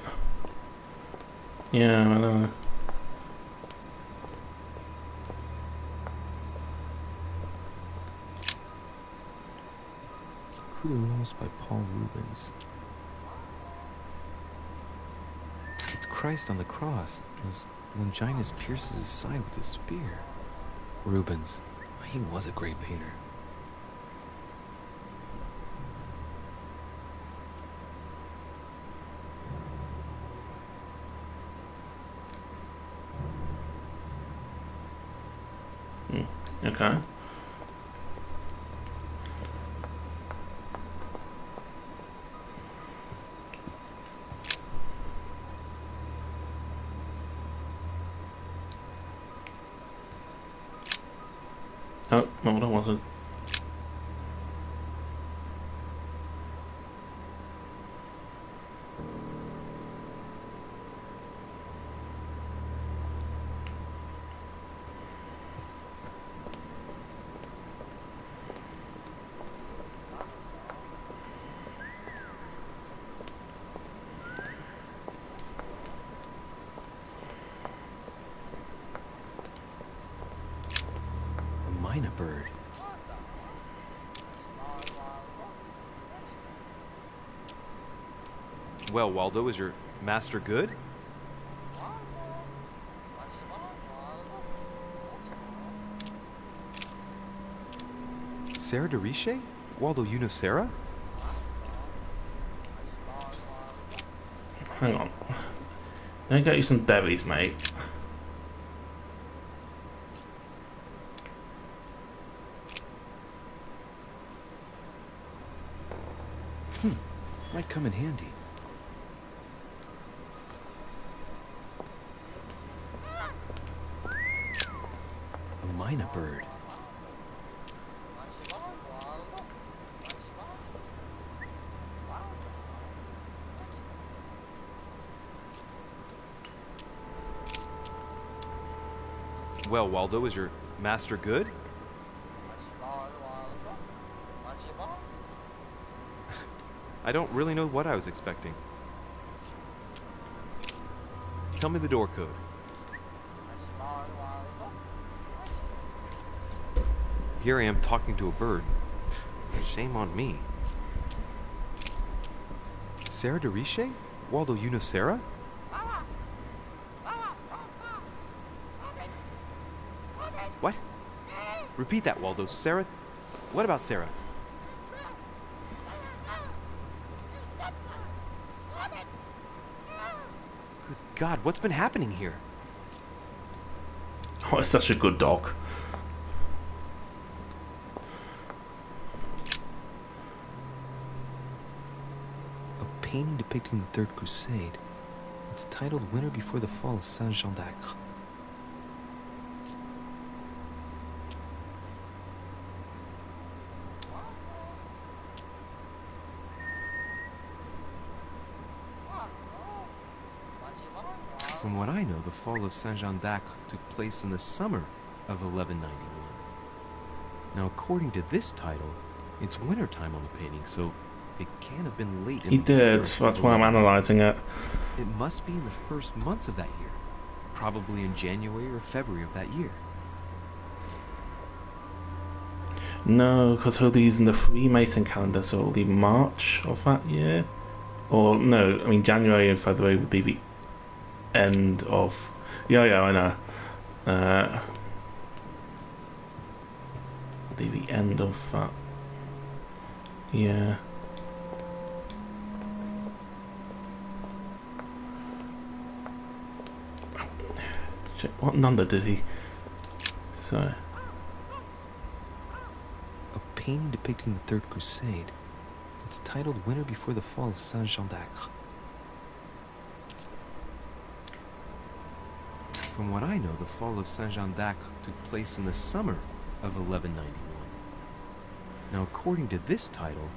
Yeah, I know. Coup de Lance by Paul Rubens. It's Christ on the cross as Longinus pierces his side with a spear. Rubens, he was a great painter. Okay. Oh, no, that wasn't. A bird. Well, Waldo, is your master good? Sarah de Riche? Waldo, you know Sarah? Hang on. Let me get you some berries, mate. Might come in handy. A minor bird. Well, Waldo, is your master good? I don't really know what I was expecting. Tell me the door code. Here I am talking to a bird. Shame on me. Sarah de Riche? Waldo, you know Sarah? What? Repeat that, Waldo. Sarah? What about Sarah? Good God, what's been happening here? Oh, it's such a good dog. A painting depicting the Third Crusade. It's titled Winter Before the Fall of Saint Jean d'Acre. From what I know, the fall of Saint Jean d'Acre took place in the summer of 1191. Now, according to this title, it's wintertime on the painting, so it can't have been late in He the year. did, that's why I'm analysing it. It must be in the first months of that year, probably in January or February of that year. No, because he'll be using the Freemason calendar, so it'll be March of that year. Or, no, I mean January and February would be the end of... Yeah, I know. Be the end of that. Yeah. Check, what number did he... So... A painting depicting the Third Crusade. It's titled Winter Before the Fall of Saint Jean d'Acre. From what I know, the fall of Saint Jean d'Acre took place in the summer of 1191. Now, according to this title,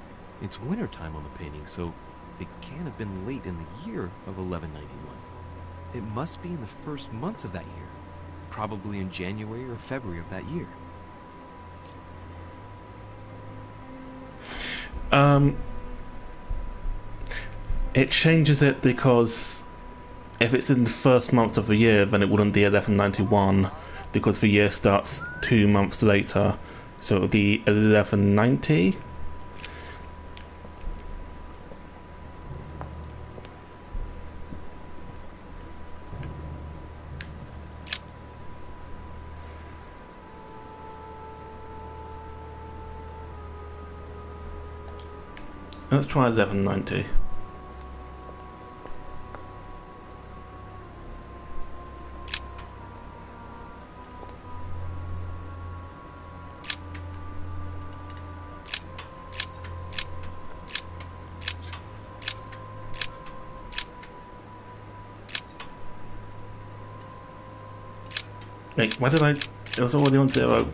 it's wintertime on the painting, so it can't have been late in the year of 1191. It must be in the first months of that year, probably in January or February of that year. It changes it because if it's in the first months of the year, then it wouldn't be 1191 because the year starts 2 months later, so it would be 1190. Let's try 1190. Wait, why did I... It was already on 0.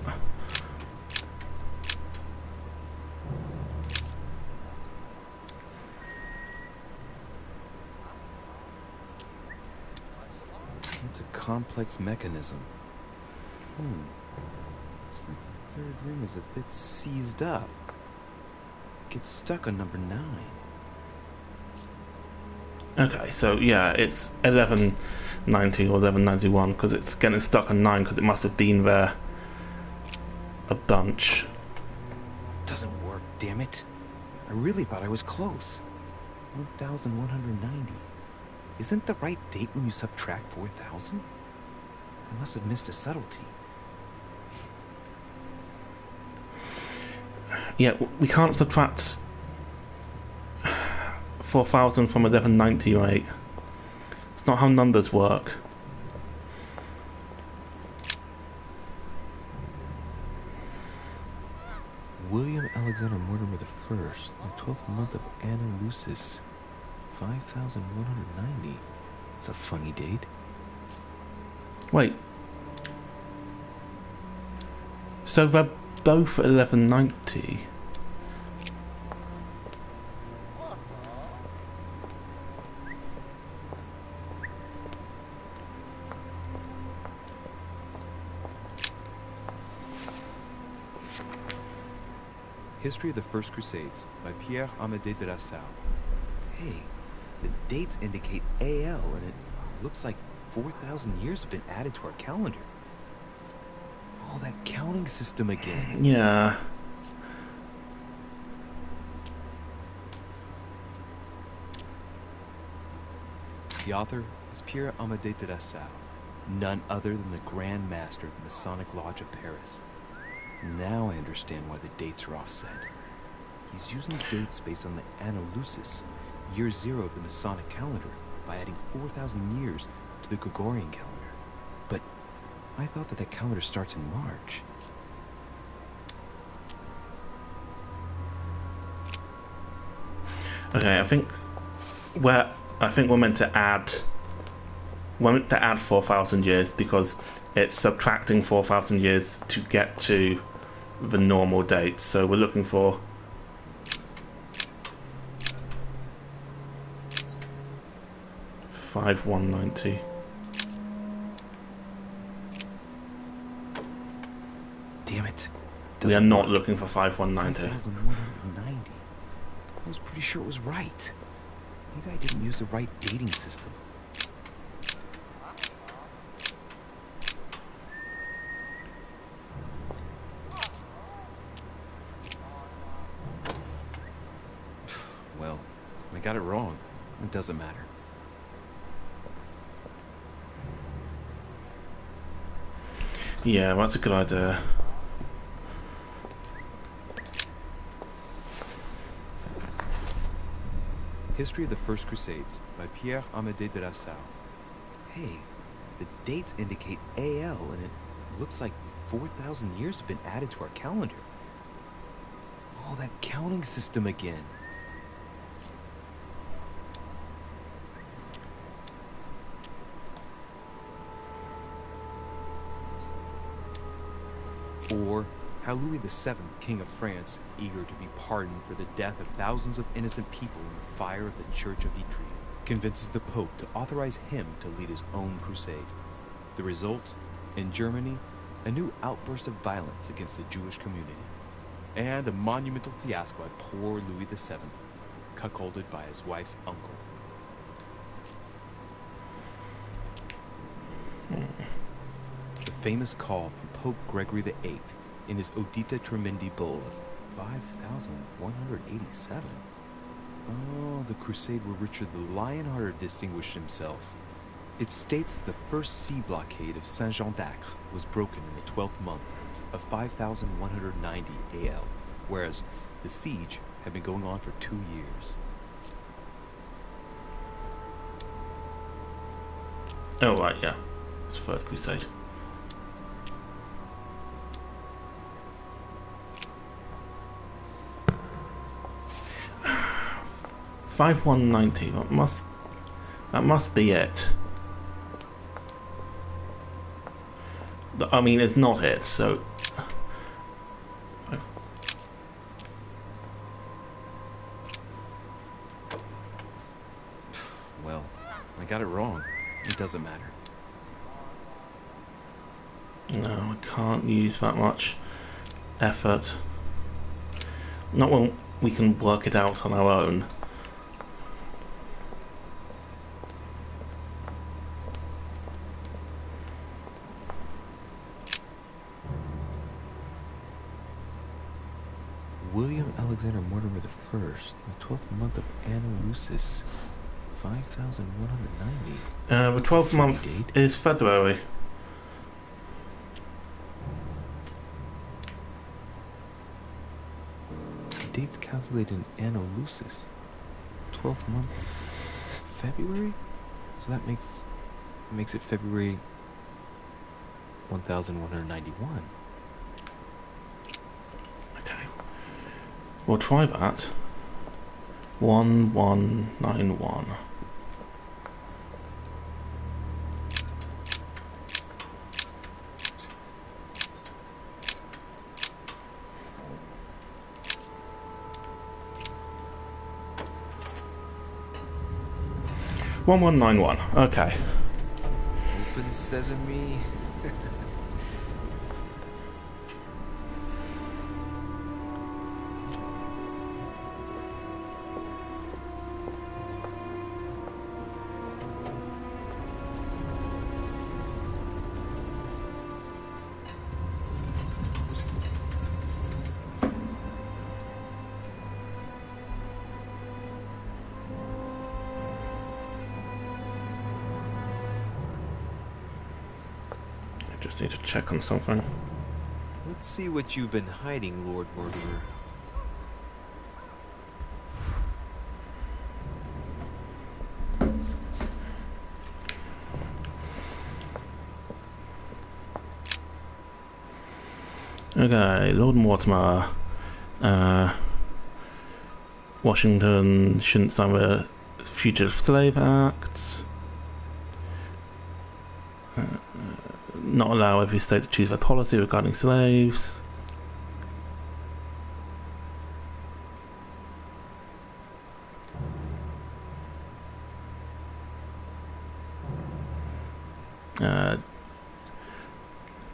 It's a complex mechanism. Looks like the third ring is a bit seized up. Gets stuck on number 9. Okay, so yeah, it's 1190 or 1191 because it's getting stuck on 9 because it must have been there a bunch. Doesn't work, damn it. I really thought I was close. 1190. Isn't the right date when you subtract 4,000? I must have missed a subtlety. Yeah, we can't subtract 4,000 from 1190, right? It's not how numbers work. William Alexander Mortimer I, the 12th month of Anna Lucis, 5,190. It's a funny date. Wait. So they're both 1190. History of the First Crusades by Pierre Amédée de la Salle. Hey, the dates indicate AL, and it looks like 4,000 years have been added to our calendar. Oh, that counting system again. Yeah. The author is Pierre Amédée de la Salle, none other than the Grand Master of the Masonic Lodge of Paris. Now I understand why the dates are offset. He's using dates based on the Anna Lucis, year 0 of the Masonic calendar, by adding 4,000 years to the Gregorian calendar. But I thought that the calendar starts in March. Okay, I think we're meant to add 4,000 years because it's subtracting 4,000 years to get to the normal date. So we're looking for 5,190. Damn it. We are not looking for 5,190. 5,190. I was pretty sure it was right. Maybe I didn't use the right dating system. Well, I got it wrong. It doesn't matter. Yeah, that's a good idea. History of the First Crusades by Pierre Amédée de la Salle. Hey, the dates indicate AL, and it looks like 4,000 years have been added to our calendar. Oh, that counting system again. Or how Louis VII, King of France, eager to be pardoned for the death of thousands of innocent people in the fire of the Church of Vitry, convinces the Pope to authorize him to lead his own crusade. The result, in Germany, a new outburst of violence against the Jewish community, and a monumental fiasco at poor Louis VII, cuckolded by his wife's uncle. The famous call from Pope Gregory VIII in his Audita Tremendi bull of 5,187. Oh, the crusade where Richard the Lionhearted distinguished himself. It states the first sea blockade of Saint-Jean d'Acre was broken in the 12th month of 5,190 AL, whereas the siege had been going on for 2 years. Oh, right, yeah. It's First Crusade. $5190. That must be it. I mean, it's not it, so... Well, I got it wrong. It doesn't matter. No, I can't use that much effort. Not when we can work it out on our own. William Alexander Mortimer the First, the 12th month of Anno Lucis, 5,190. The 12th month is February. The date's calculated in Anno Lucis. 12th month is February? So that makes it February 1191. Okay. We'll try that. 1191. Okay. Open sesame. Just need to check on something. Let's see what you've been hiding, Lord Mortimer. Okay, Lord Mortimer. Washington shouldn't sign the Fugitive Slave Act. Not allow every state to choose their policy regarding slaves.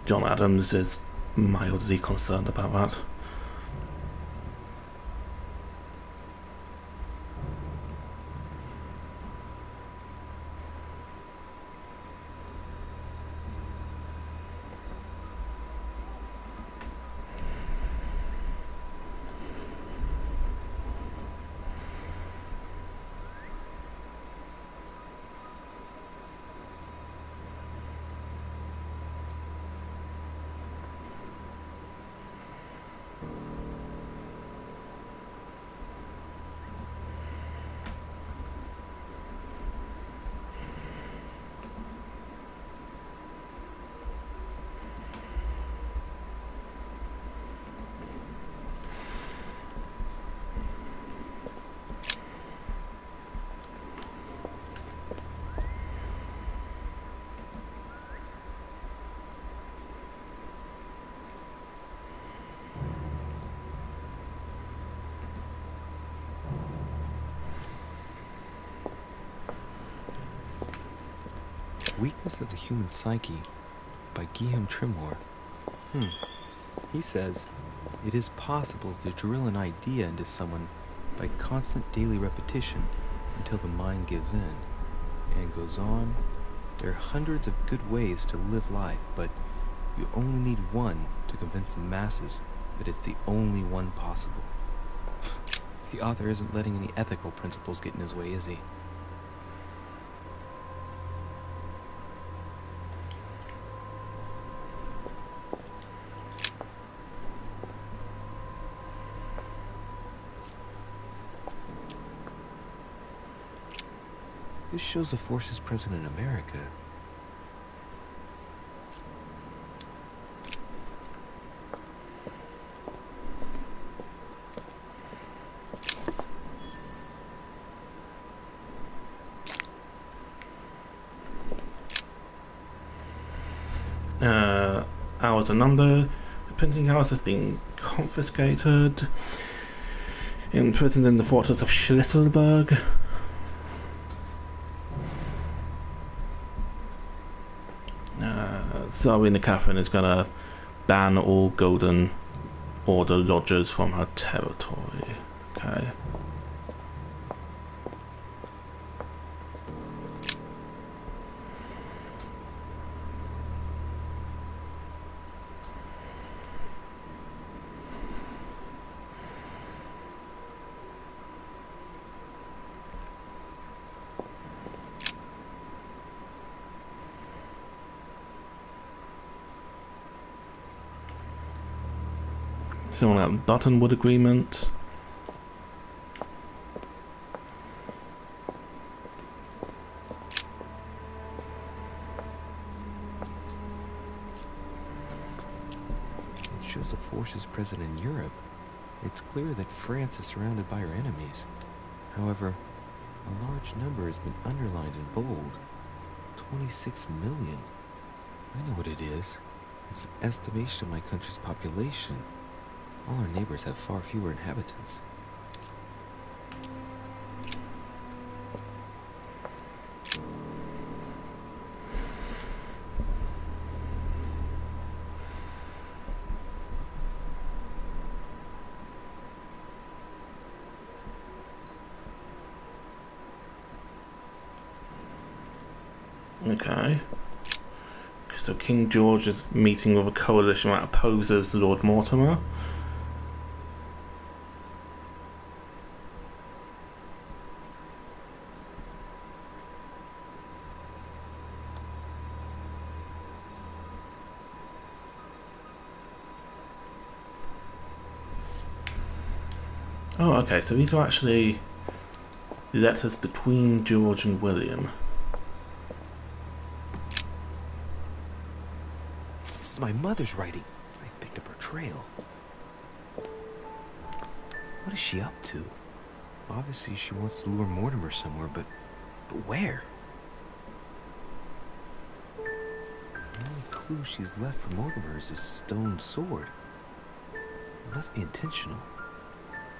John Adams is mildly concerned about that. Weakness of the Human Psyche by Guillaume Trimore. He says, it is possible to drill an idea into someone by constant daily repetition until the mind gives in. And goes on, there are hundreds of good ways to live life, but you only need one to convince the masses that it's the only one possible. The author isn't letting any ethical principles get in his way, is he? This shows the forces present in America. Hours and number. The printing house has been confiscated. Imprisoned in the fortress of Schlüsselburg. Tsarina Catherine is going to ban all Golden Order lodgers from her territory. Okay. Someone at Buttonwood Agreement. It shows the forces present in Europe. It's clear that France is surrounded by her enemies. However, a large number has been underlined in bold. 26 million. I know what it is. It's an estimation of my country's population. All our neighbors have far fewer inhabitants. Okay. So King George is meeting with a coalition that opposes Lord Mortimer. Oh, okay, so these are actually letters between George and William. This is my mother's writing. I've picked up her trail. What is she up to? Obviously she wants to lure Mortimer somewhere, but where? The only clue she's left for Mortimer is this stone sword. It must be intentional.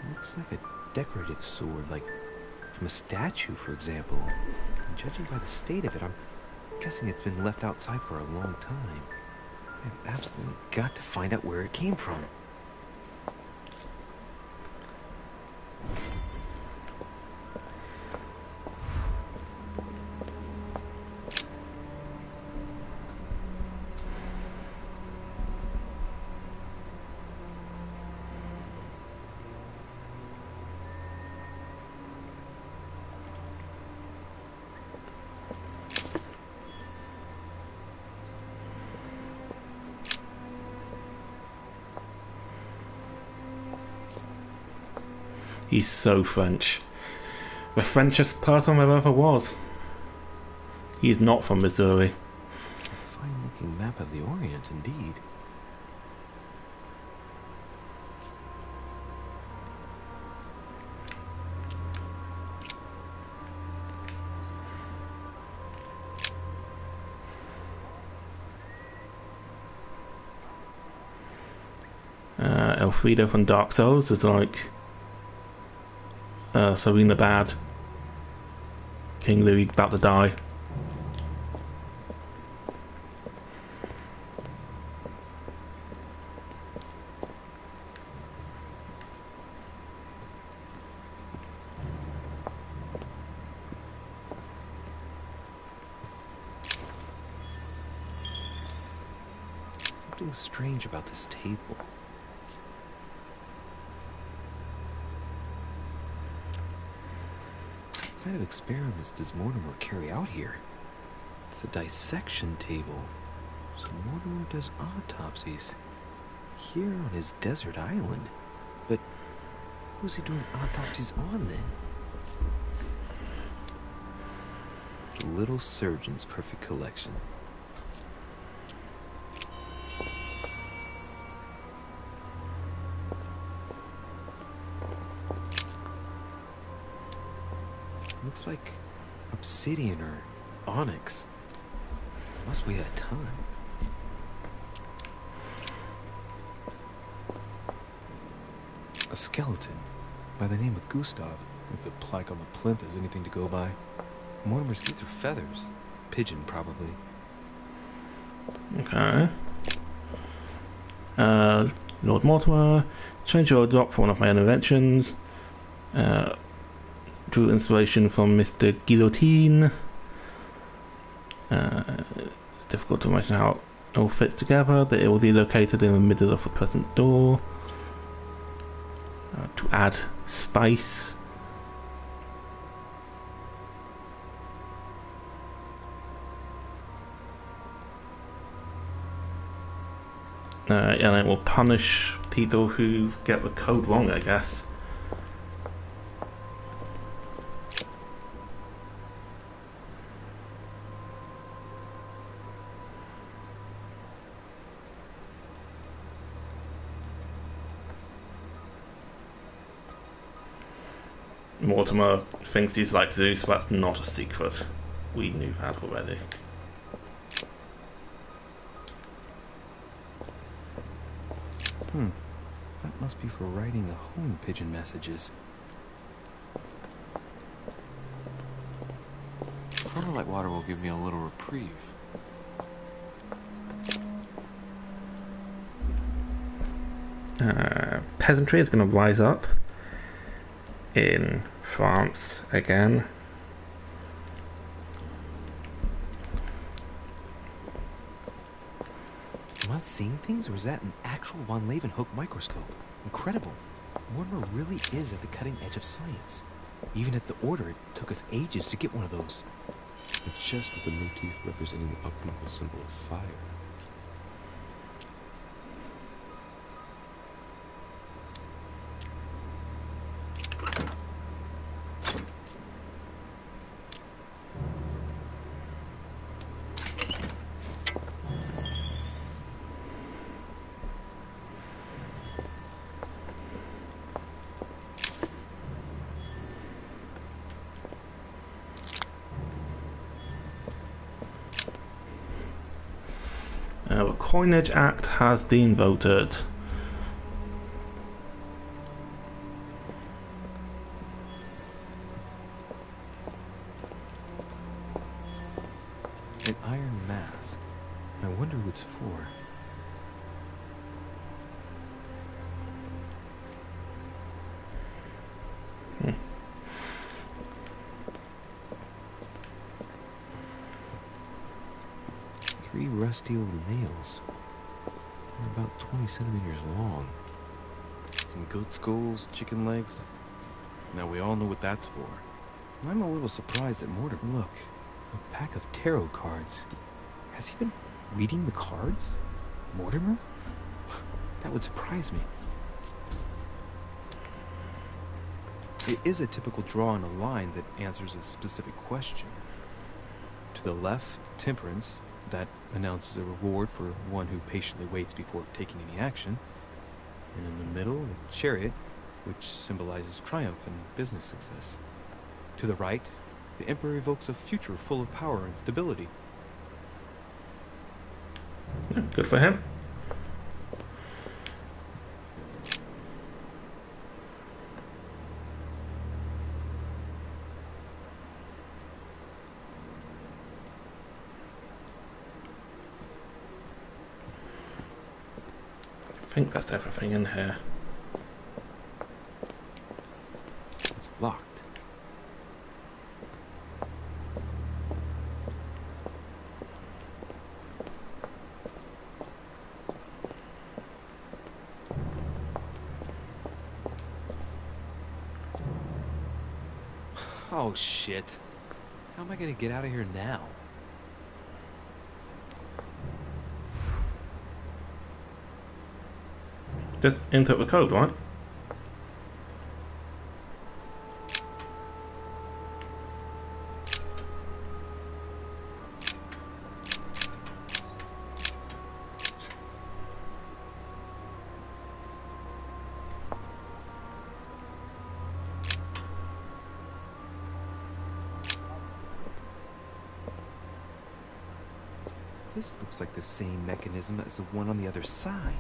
It looks like a decorative sword, like from a statue, for example. And judging by the state of it, I'm guessing it's been left outside for a long time. I've absolutely got to find out where it came from. He's so French. The Frenchest person there ever was. He's not from Missouri. A fine-looking map of the Orient, indeed. Elfrida from Dark Souls is like Serena Bad. King Louis about to die. Something strange about this table. What kind of experiments does Mortimer carry out here? It's a dissection table. So Mortimer does autopsies here on his desert island. But who's he doing autopsies on then? The little surgeon's perfect collection. Looks like obsidian or onyx. Must weigh a ton. A skeleton by the name of Gustav. If the plaque on the plinth is anything to go by. Mortimer's boots are feathers. Pigeon, probably. Okay. Lord Mortimer, change your drop for one of my own inventions. Drew inspiration from Mr. Guillotine. It's difficult to imagine how it all fits together. That it will be located in the middle of the present door. To add spice. And it will punish people who get the code wrong, I guess. Mortimer thinks he's like Zeus, so that's not a secret. We knew that already. That must be for writing the home pigeon messages. Carmelite water will give me a little reprieve. Peasantry is going to rise up in France again. Am I seeing things, or is that an actual von Leeuwenhoek microscope? Incredible. Mortimer really is at the cutting edge of science. Even at the Order, it took us ages to get one of those. A chest with a motif representing the alchemical symbol of fire. The Coinage Act has been voted. An iron mask. I wonder who it's for. Three rusty old nails. They're about 20 centimeters long. Some goat skulls, chicken legs. Now we all know what that's for. I'm a little surprised at Mortimer. Look, a pack of tarot cards. Has he been reading the cards? Mortimer? That would surprise me. It is a typical draw on a line that answers a specific question. To the left, temperance. That announces a reward for one who patiently waits before taking any action. And in the middle, a chariot, which symbolizes triumph and business success. To the right, the Emperor evokes a future full of power and stability. Good for him. I think that's everything in here. It's locked. Oh shit. How am I gonna get out of here now? Just input the code, right? This looks like the same mechanism as the one on the other side.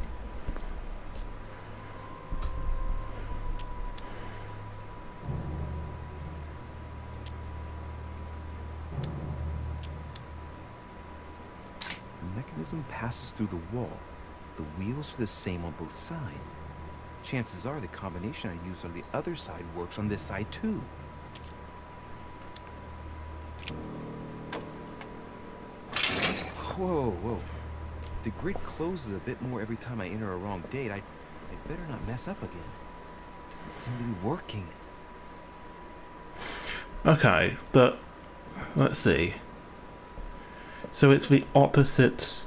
The mechanism passes through the wall. The wheels are the same on both sides. Chances are the combination I used on the other side works on this side too. Whoa, whoa. The grid closes a bit more every time I enter a wrong date. I better not mess up again. Doesn't seem to be working. Okay, let's see. So it's the opposite.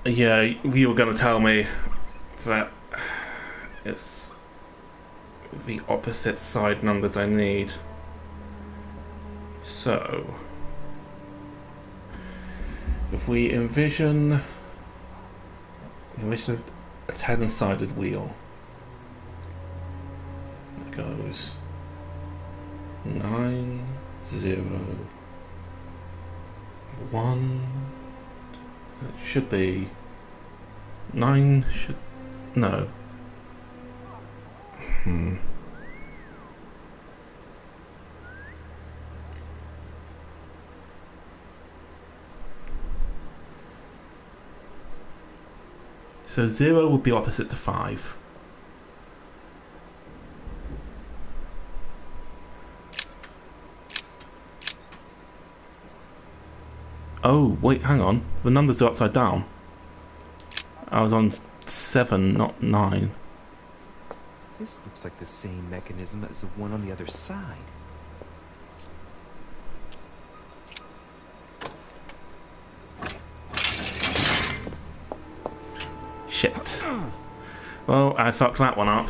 Yeah, you were going to tell me that it's the opposite side numbers I need. So, if we envision a 10-sided wheel, it goes 9, 0, 1. It should be 9. No. So 0 would be opposite to 5. Oh, wait, hang on. The numbers are upside down. I was on 7, not 9. This looks like the same mechanism as the one on the other side. Shit. Well, I fucked that one up.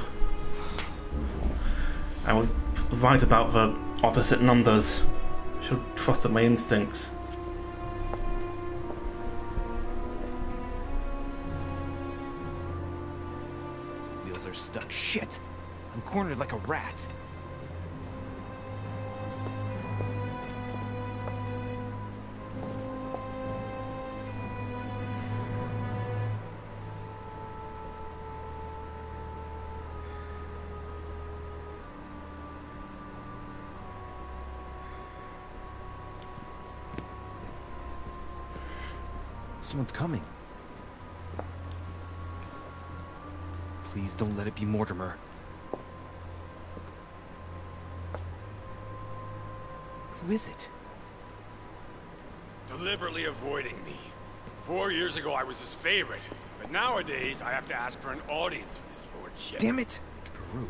I was right about the opposite numbers. Should have trusted my instincts. Wheels are stuck. Shit! I'm cornered like a rat. Someone's coming. Please don't let it be Mortimer. Who is it? Deliberately avoiding me. 4 years ago I was his favorite, but nowadays I have to ask for an audience with his lordship. Damn it! It's Peru.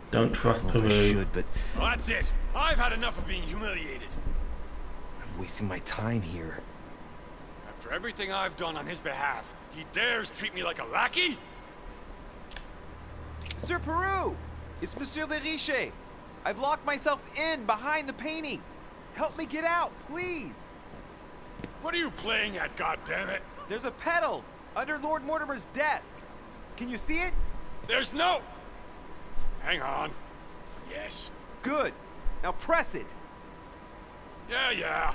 Don't trust Peru. I should, but Well, that's it. I've had enough of being humiliated. I'm wasting my time here. After everything I've done on his behalf, he dares treat me like a lackey? Sir Peru! It's Monsieur de Riche! I've locked myself in behind the painting! Help me get out, please! What are you playing at, goddammit? There's a pedal under Lord Mortimer's desk. Can you see it? There's no... Hang on. Yes. Good. Now press it. Yeah.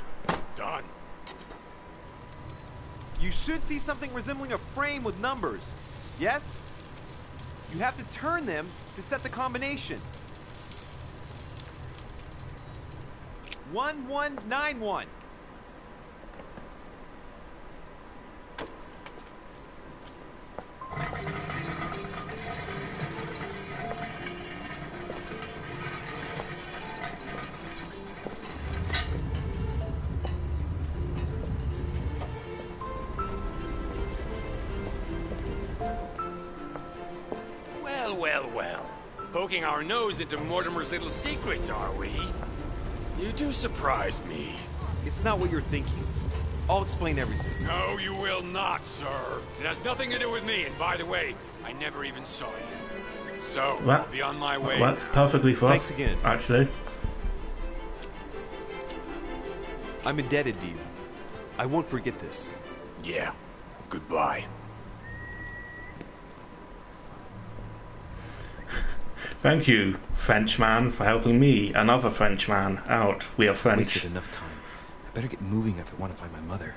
Done. You should see something resembling a frame with numbers. Yes? You have to turn them to set the combination. 1191. Well. Poking our nose into Mortimer's little secrets, are we? You do surprise me. It's not what you're thinking. I'll explain everything. No, you will not, sir. It has nothing to do with me, and by the way, I never even saw you. So, I'll be on my way. That's perfectly for us. Thanks again. Actually. I'm indebted to you. I won't forget this. Yeah. Goodbye. Thank you, Frenchman, for helping me, another Frenchman, out. We are French. Wasted enough time. I better get moving if I want to find my mother.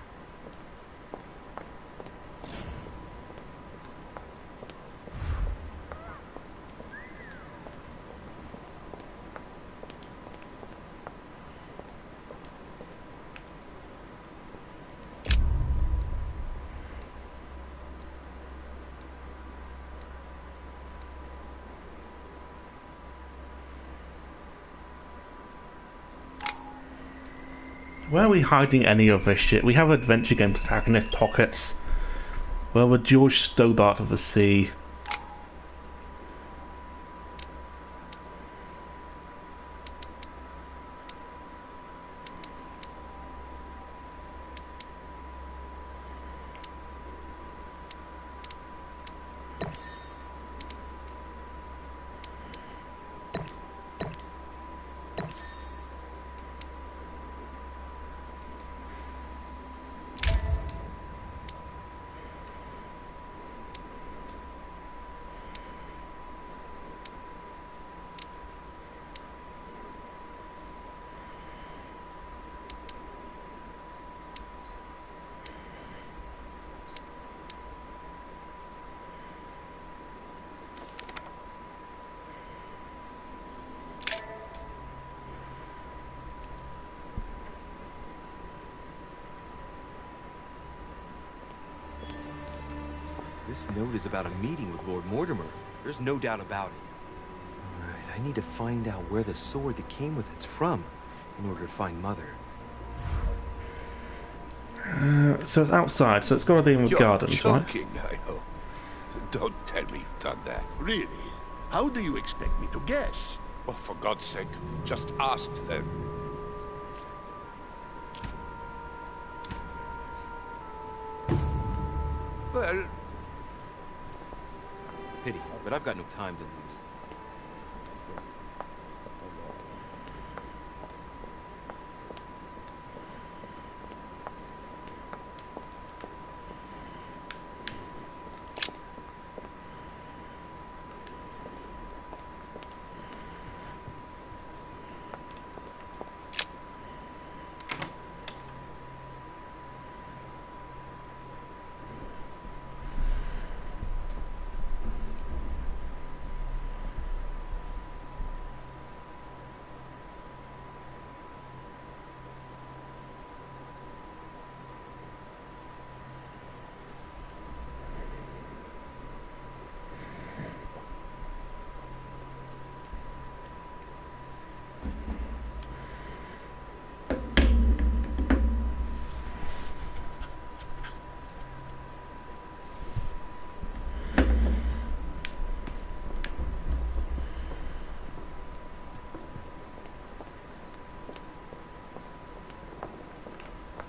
Where are we hiding any of this shit? We have adventure game protagonist pockets. Well, the George Stobart of the Sea. This note is about a meeting with Lord Mortimer. There's no doubt about it. Alright, I need to find out where the sword that came with it's from in order to find Mother. So it's outside, so it's got to be in the gardens, right? Joking, I hope. Don't tell me you've done that. Really? How do you expect me to guess? Well, for God's sake, just ask them. Well... Pity, but I've got no time to lose.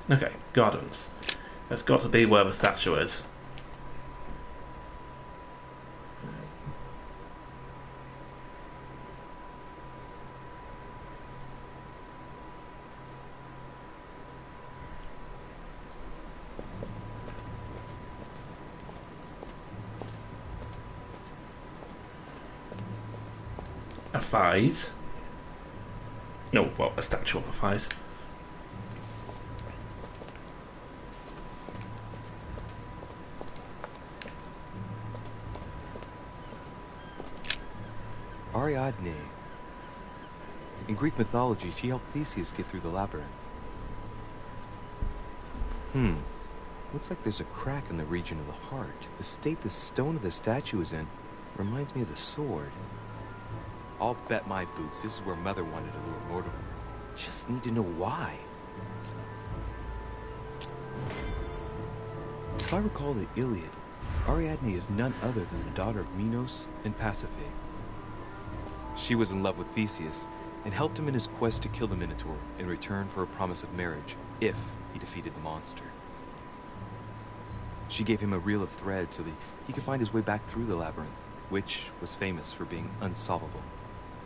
Okay, gardens. That's got to be where the statue is. A vase. No, well, a statue of a vase. Ariadne. In Greek mythology, she helped Theseus get through the labyrinth. Looks like there's a crack in the region of the heart. The state the stone of the statue is in reminds me of the sword. I'll bet my boots this is where Mother wanted to lure Mortimer. Just need to know why. If I recall the Iliad, Ariadne is none other than the daughter of Minos and Pasiphae. She was in love with Theseus and helped him in his quest to kill the Minotaur in return for a promise of marriage if he defeated the monster. She gave him a reel of thread so that he could find his way back through the labyrinth, which was famous for being unsolvable.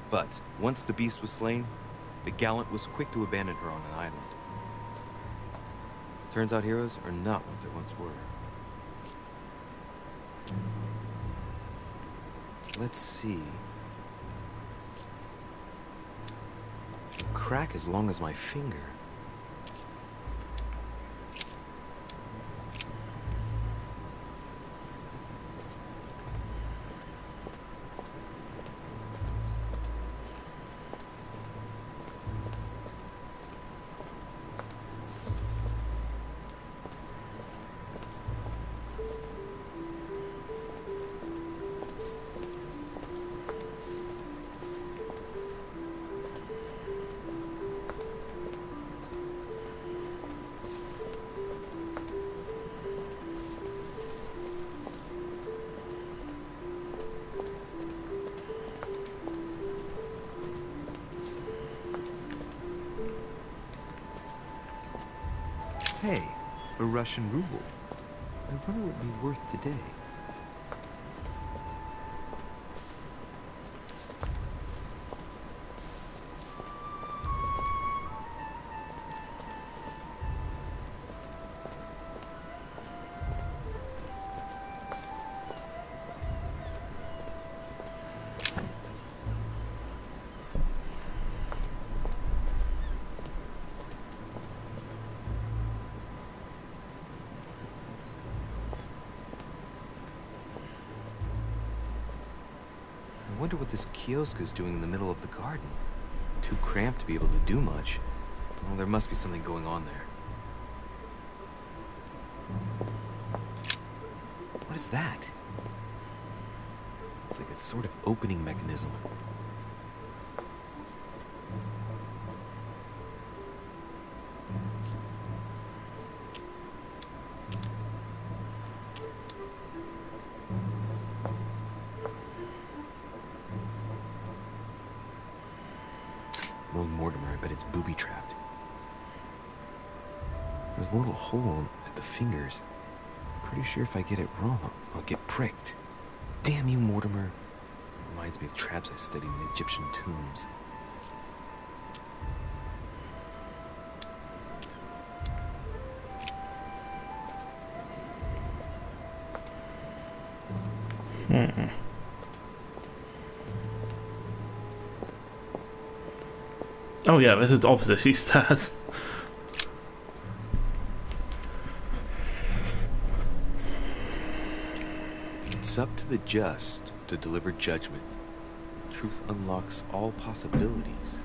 But once the beast was slain, the gallant was quick to abandon her on an island. Turns out heroes are not what they once were. Let's see. crack as long as my finger. Hey, a Russian ruble. I wonder what it'd be worth today. I wonder what this kiosk is doing in the middle of the garden. Too cramped to be able to do much. Well, there must be something going on there. What is that? It's like a sort of opening mechanism. Old Mortimer, I bet it's booby-trapped. There's a little hole at the fingers. Pretty sure if I get it wrong, I'll get pricked. Damn you, Mortimer. Reminds me of traps I studied in Egyptian tombs. Oh yeah, this is the opposite, she says. It's up to the just to deliver judgment. Truth unlocks all possibilities.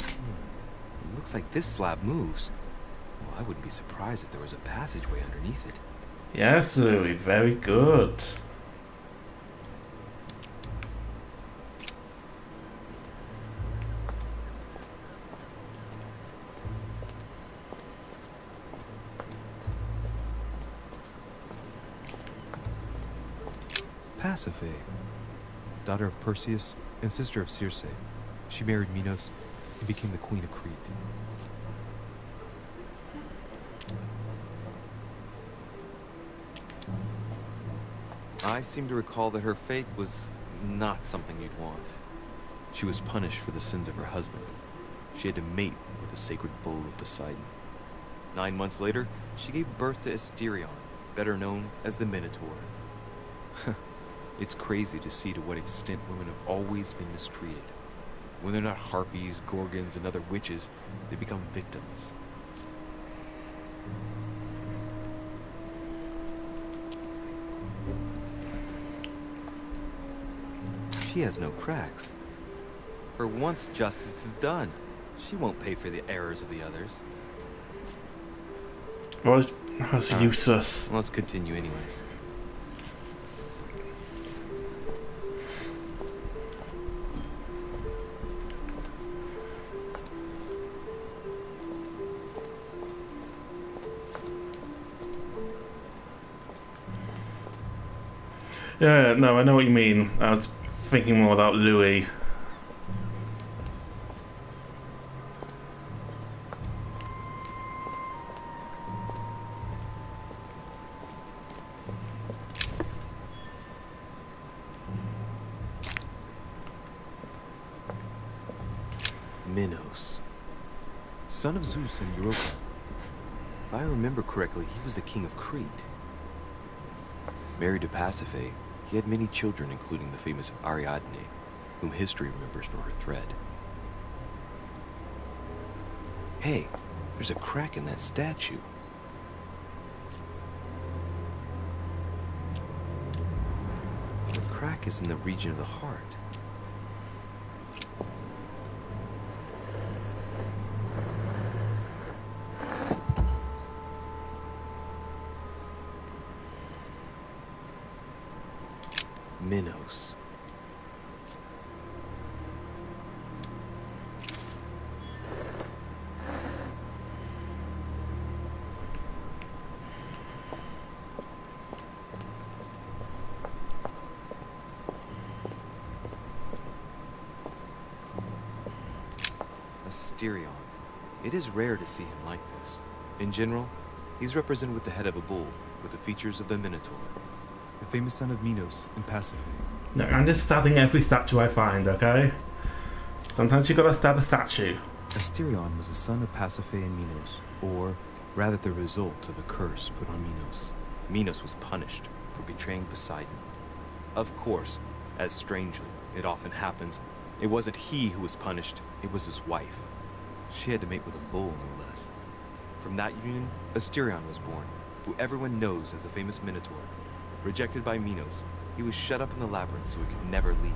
It looks like this slab moves. Well, I wouldn't be surprised if there was a passageway underneath it. Yes, Louis, very good. Pasiphae, daughter of Perseus and sister of Circe. She married Minos and became the queen of Crete. I seem to recall that her fate was not something you'd want. She was punished for the sins of her husband. She had to mate with the sacred bull of Poseidon. 9 months later, she gave birth to Asterion, better known as the Minotaur. It's crazy to see to what extent women have always been mistreated. When they're not harpies, gorgons, and other witches, they become victims. She has no cracks. For once justice is done, she won't pay for the errors of the others. Well, that's useless. Let's continue anyways. Yeah, no, I know what you mean. I was thinking more about Louis. Minos, son of Zeus and Europa. If I remember correctly, he was the king of Crete. Married to Pasiphae, he had many children, including the famous Ariadne, whom history remembers for her thread. Hey, there's a crack in that statue. The crack is in the region of the heart. Minos. Asterion. It is rare to see him like this. In general, he's represented with the head of a bull, with the features of the Minotaur. The famous son of Minos in Pasiphae. No, I'm just stabbing every statue I find, okay? Sometimes you gotta stab a statue. Asterion was the son of Pasiphae and Minos, or rather the result of a curse put on Minos. Minos was punished for betraying Poseidon. Of course, as strangely it often happens, it wasn't he who was punished, it was his wife. She had to mate with a bull, no less. From that union, Asterion was born, who everyone knows as the famous Minotaur. Rejected by Minos, he was shut up in the labyrinth so he could never leave.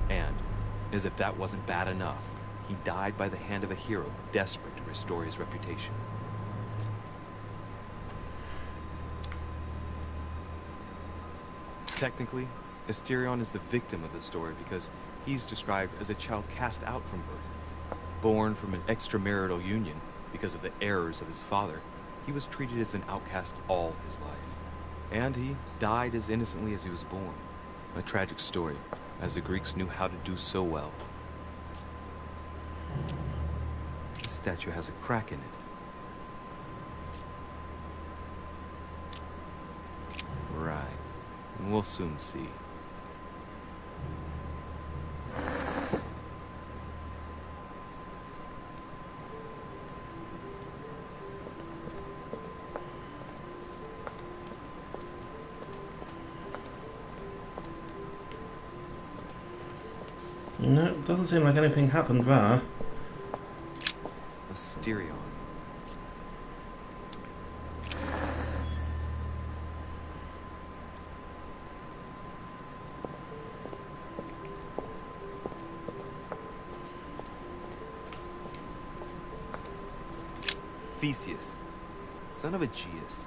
And, as if that wasn't bad enough, he died by the hand of a hero desperate to restore his reputation. Technically, Asterion is the victim of the story because he's described as a child cast out from birth. Born from an extramarital union because of the errors of his father, he was treated as an outcast all his life. And he died as innocently as he was born. A tragic story, as the Greeks knew how to do so well. The statue has a crack in it. Right. We'll soon see. No, it doesn't seem like anything happened there. Asterion. Theseus, son of Aegeus.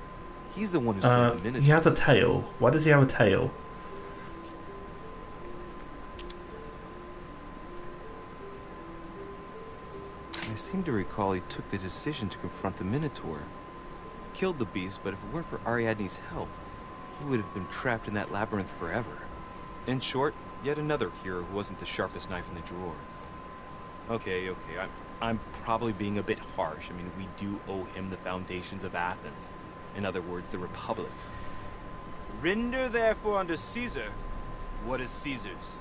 He's the one who slayed the Minotaur. He has a tail. Why does he have a tail? I seem to recall he took the decision to confront the Minotaur. Killed the beast, but if it weren't for Ariadne's help, he would have been trapped in that labyrinth forever. In short, yet another hero who wasn't the sharpest knife in the drawer. Okay, I'm probably being a bit harsh. I mean, we do owe him the foundations of Athens. In other words, the Republic. Render therefore unto Caesar what is Caesar's.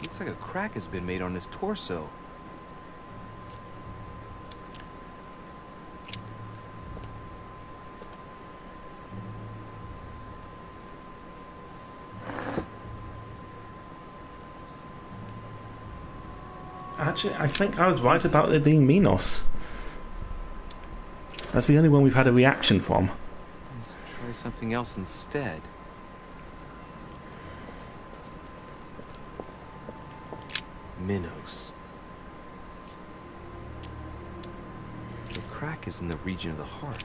Looks like a crack has been made on his torso. Actually, I think I was right about it being Minos. That's the only one we've had a reaction from. Let's try something else instead. Minos. The crack is in the region of the heart.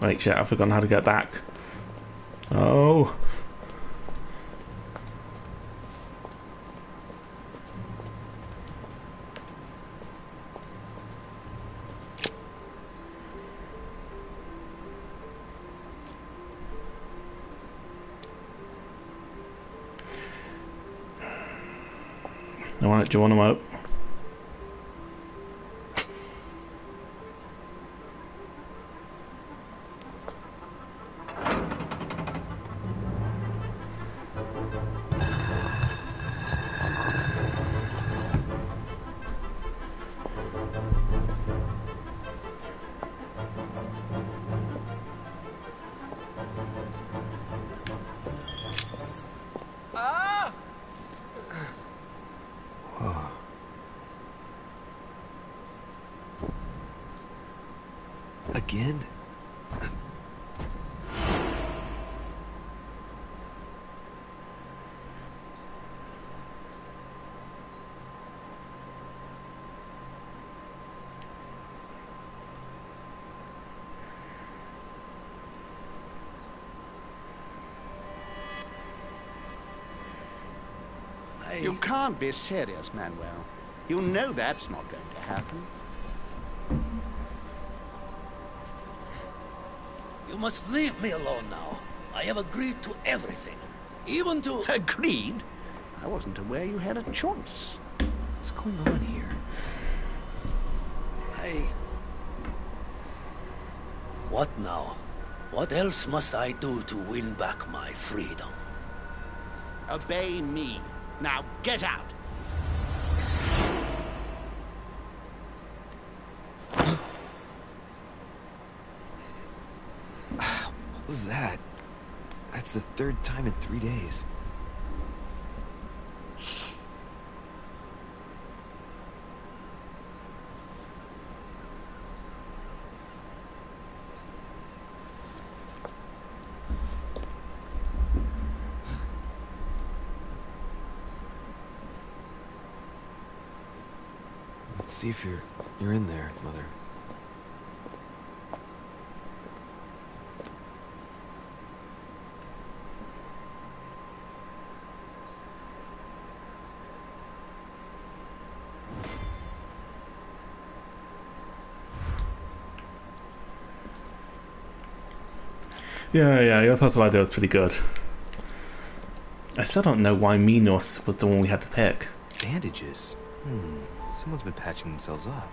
Wait, shit, I've forgotten how to get back. Oh. Alright, do you want them out? again? You can't be serious, Manuel. You know that's not going to happen. You must leave me alone now. I have agreed to everything. Even to... Agreed? I wasn't aware you had a choice. What's going on here? What now? What else must I do to win back my freedom? Obey me. Now get out! What was that? That's the third time in 3 days. Let's see if you're in there, Mother. Yeah, your puzzle idea was pretty good. I still don't know why Minos was the one we had to pick. Bandages? Someone's been patching themselves up.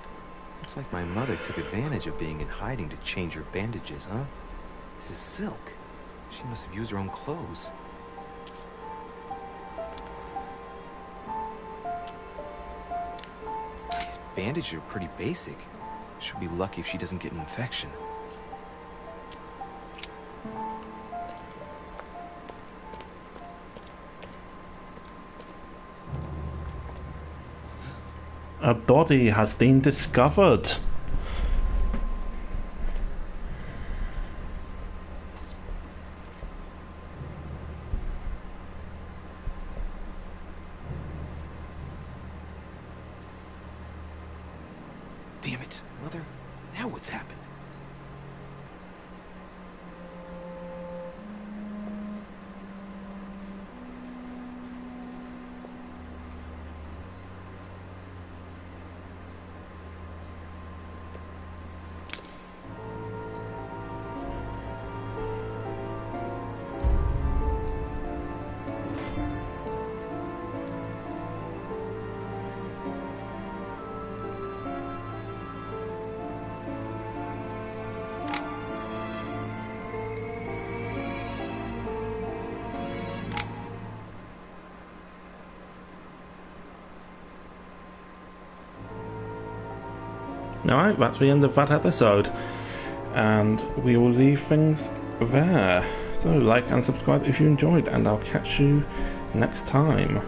Looks like my mother took advantage of being in hiding to change her bandages, huh? This is silk. She must have used her own clothes. These bandages are pretty basic. She'll be lucky if she doesn't get an infection. A body has been discovered. Damn it, Mother. Now what's happened? Alright, that's the end of that episode. And we will leave things there. So like and subscribe if you enjoyed, and I'll catch you next time.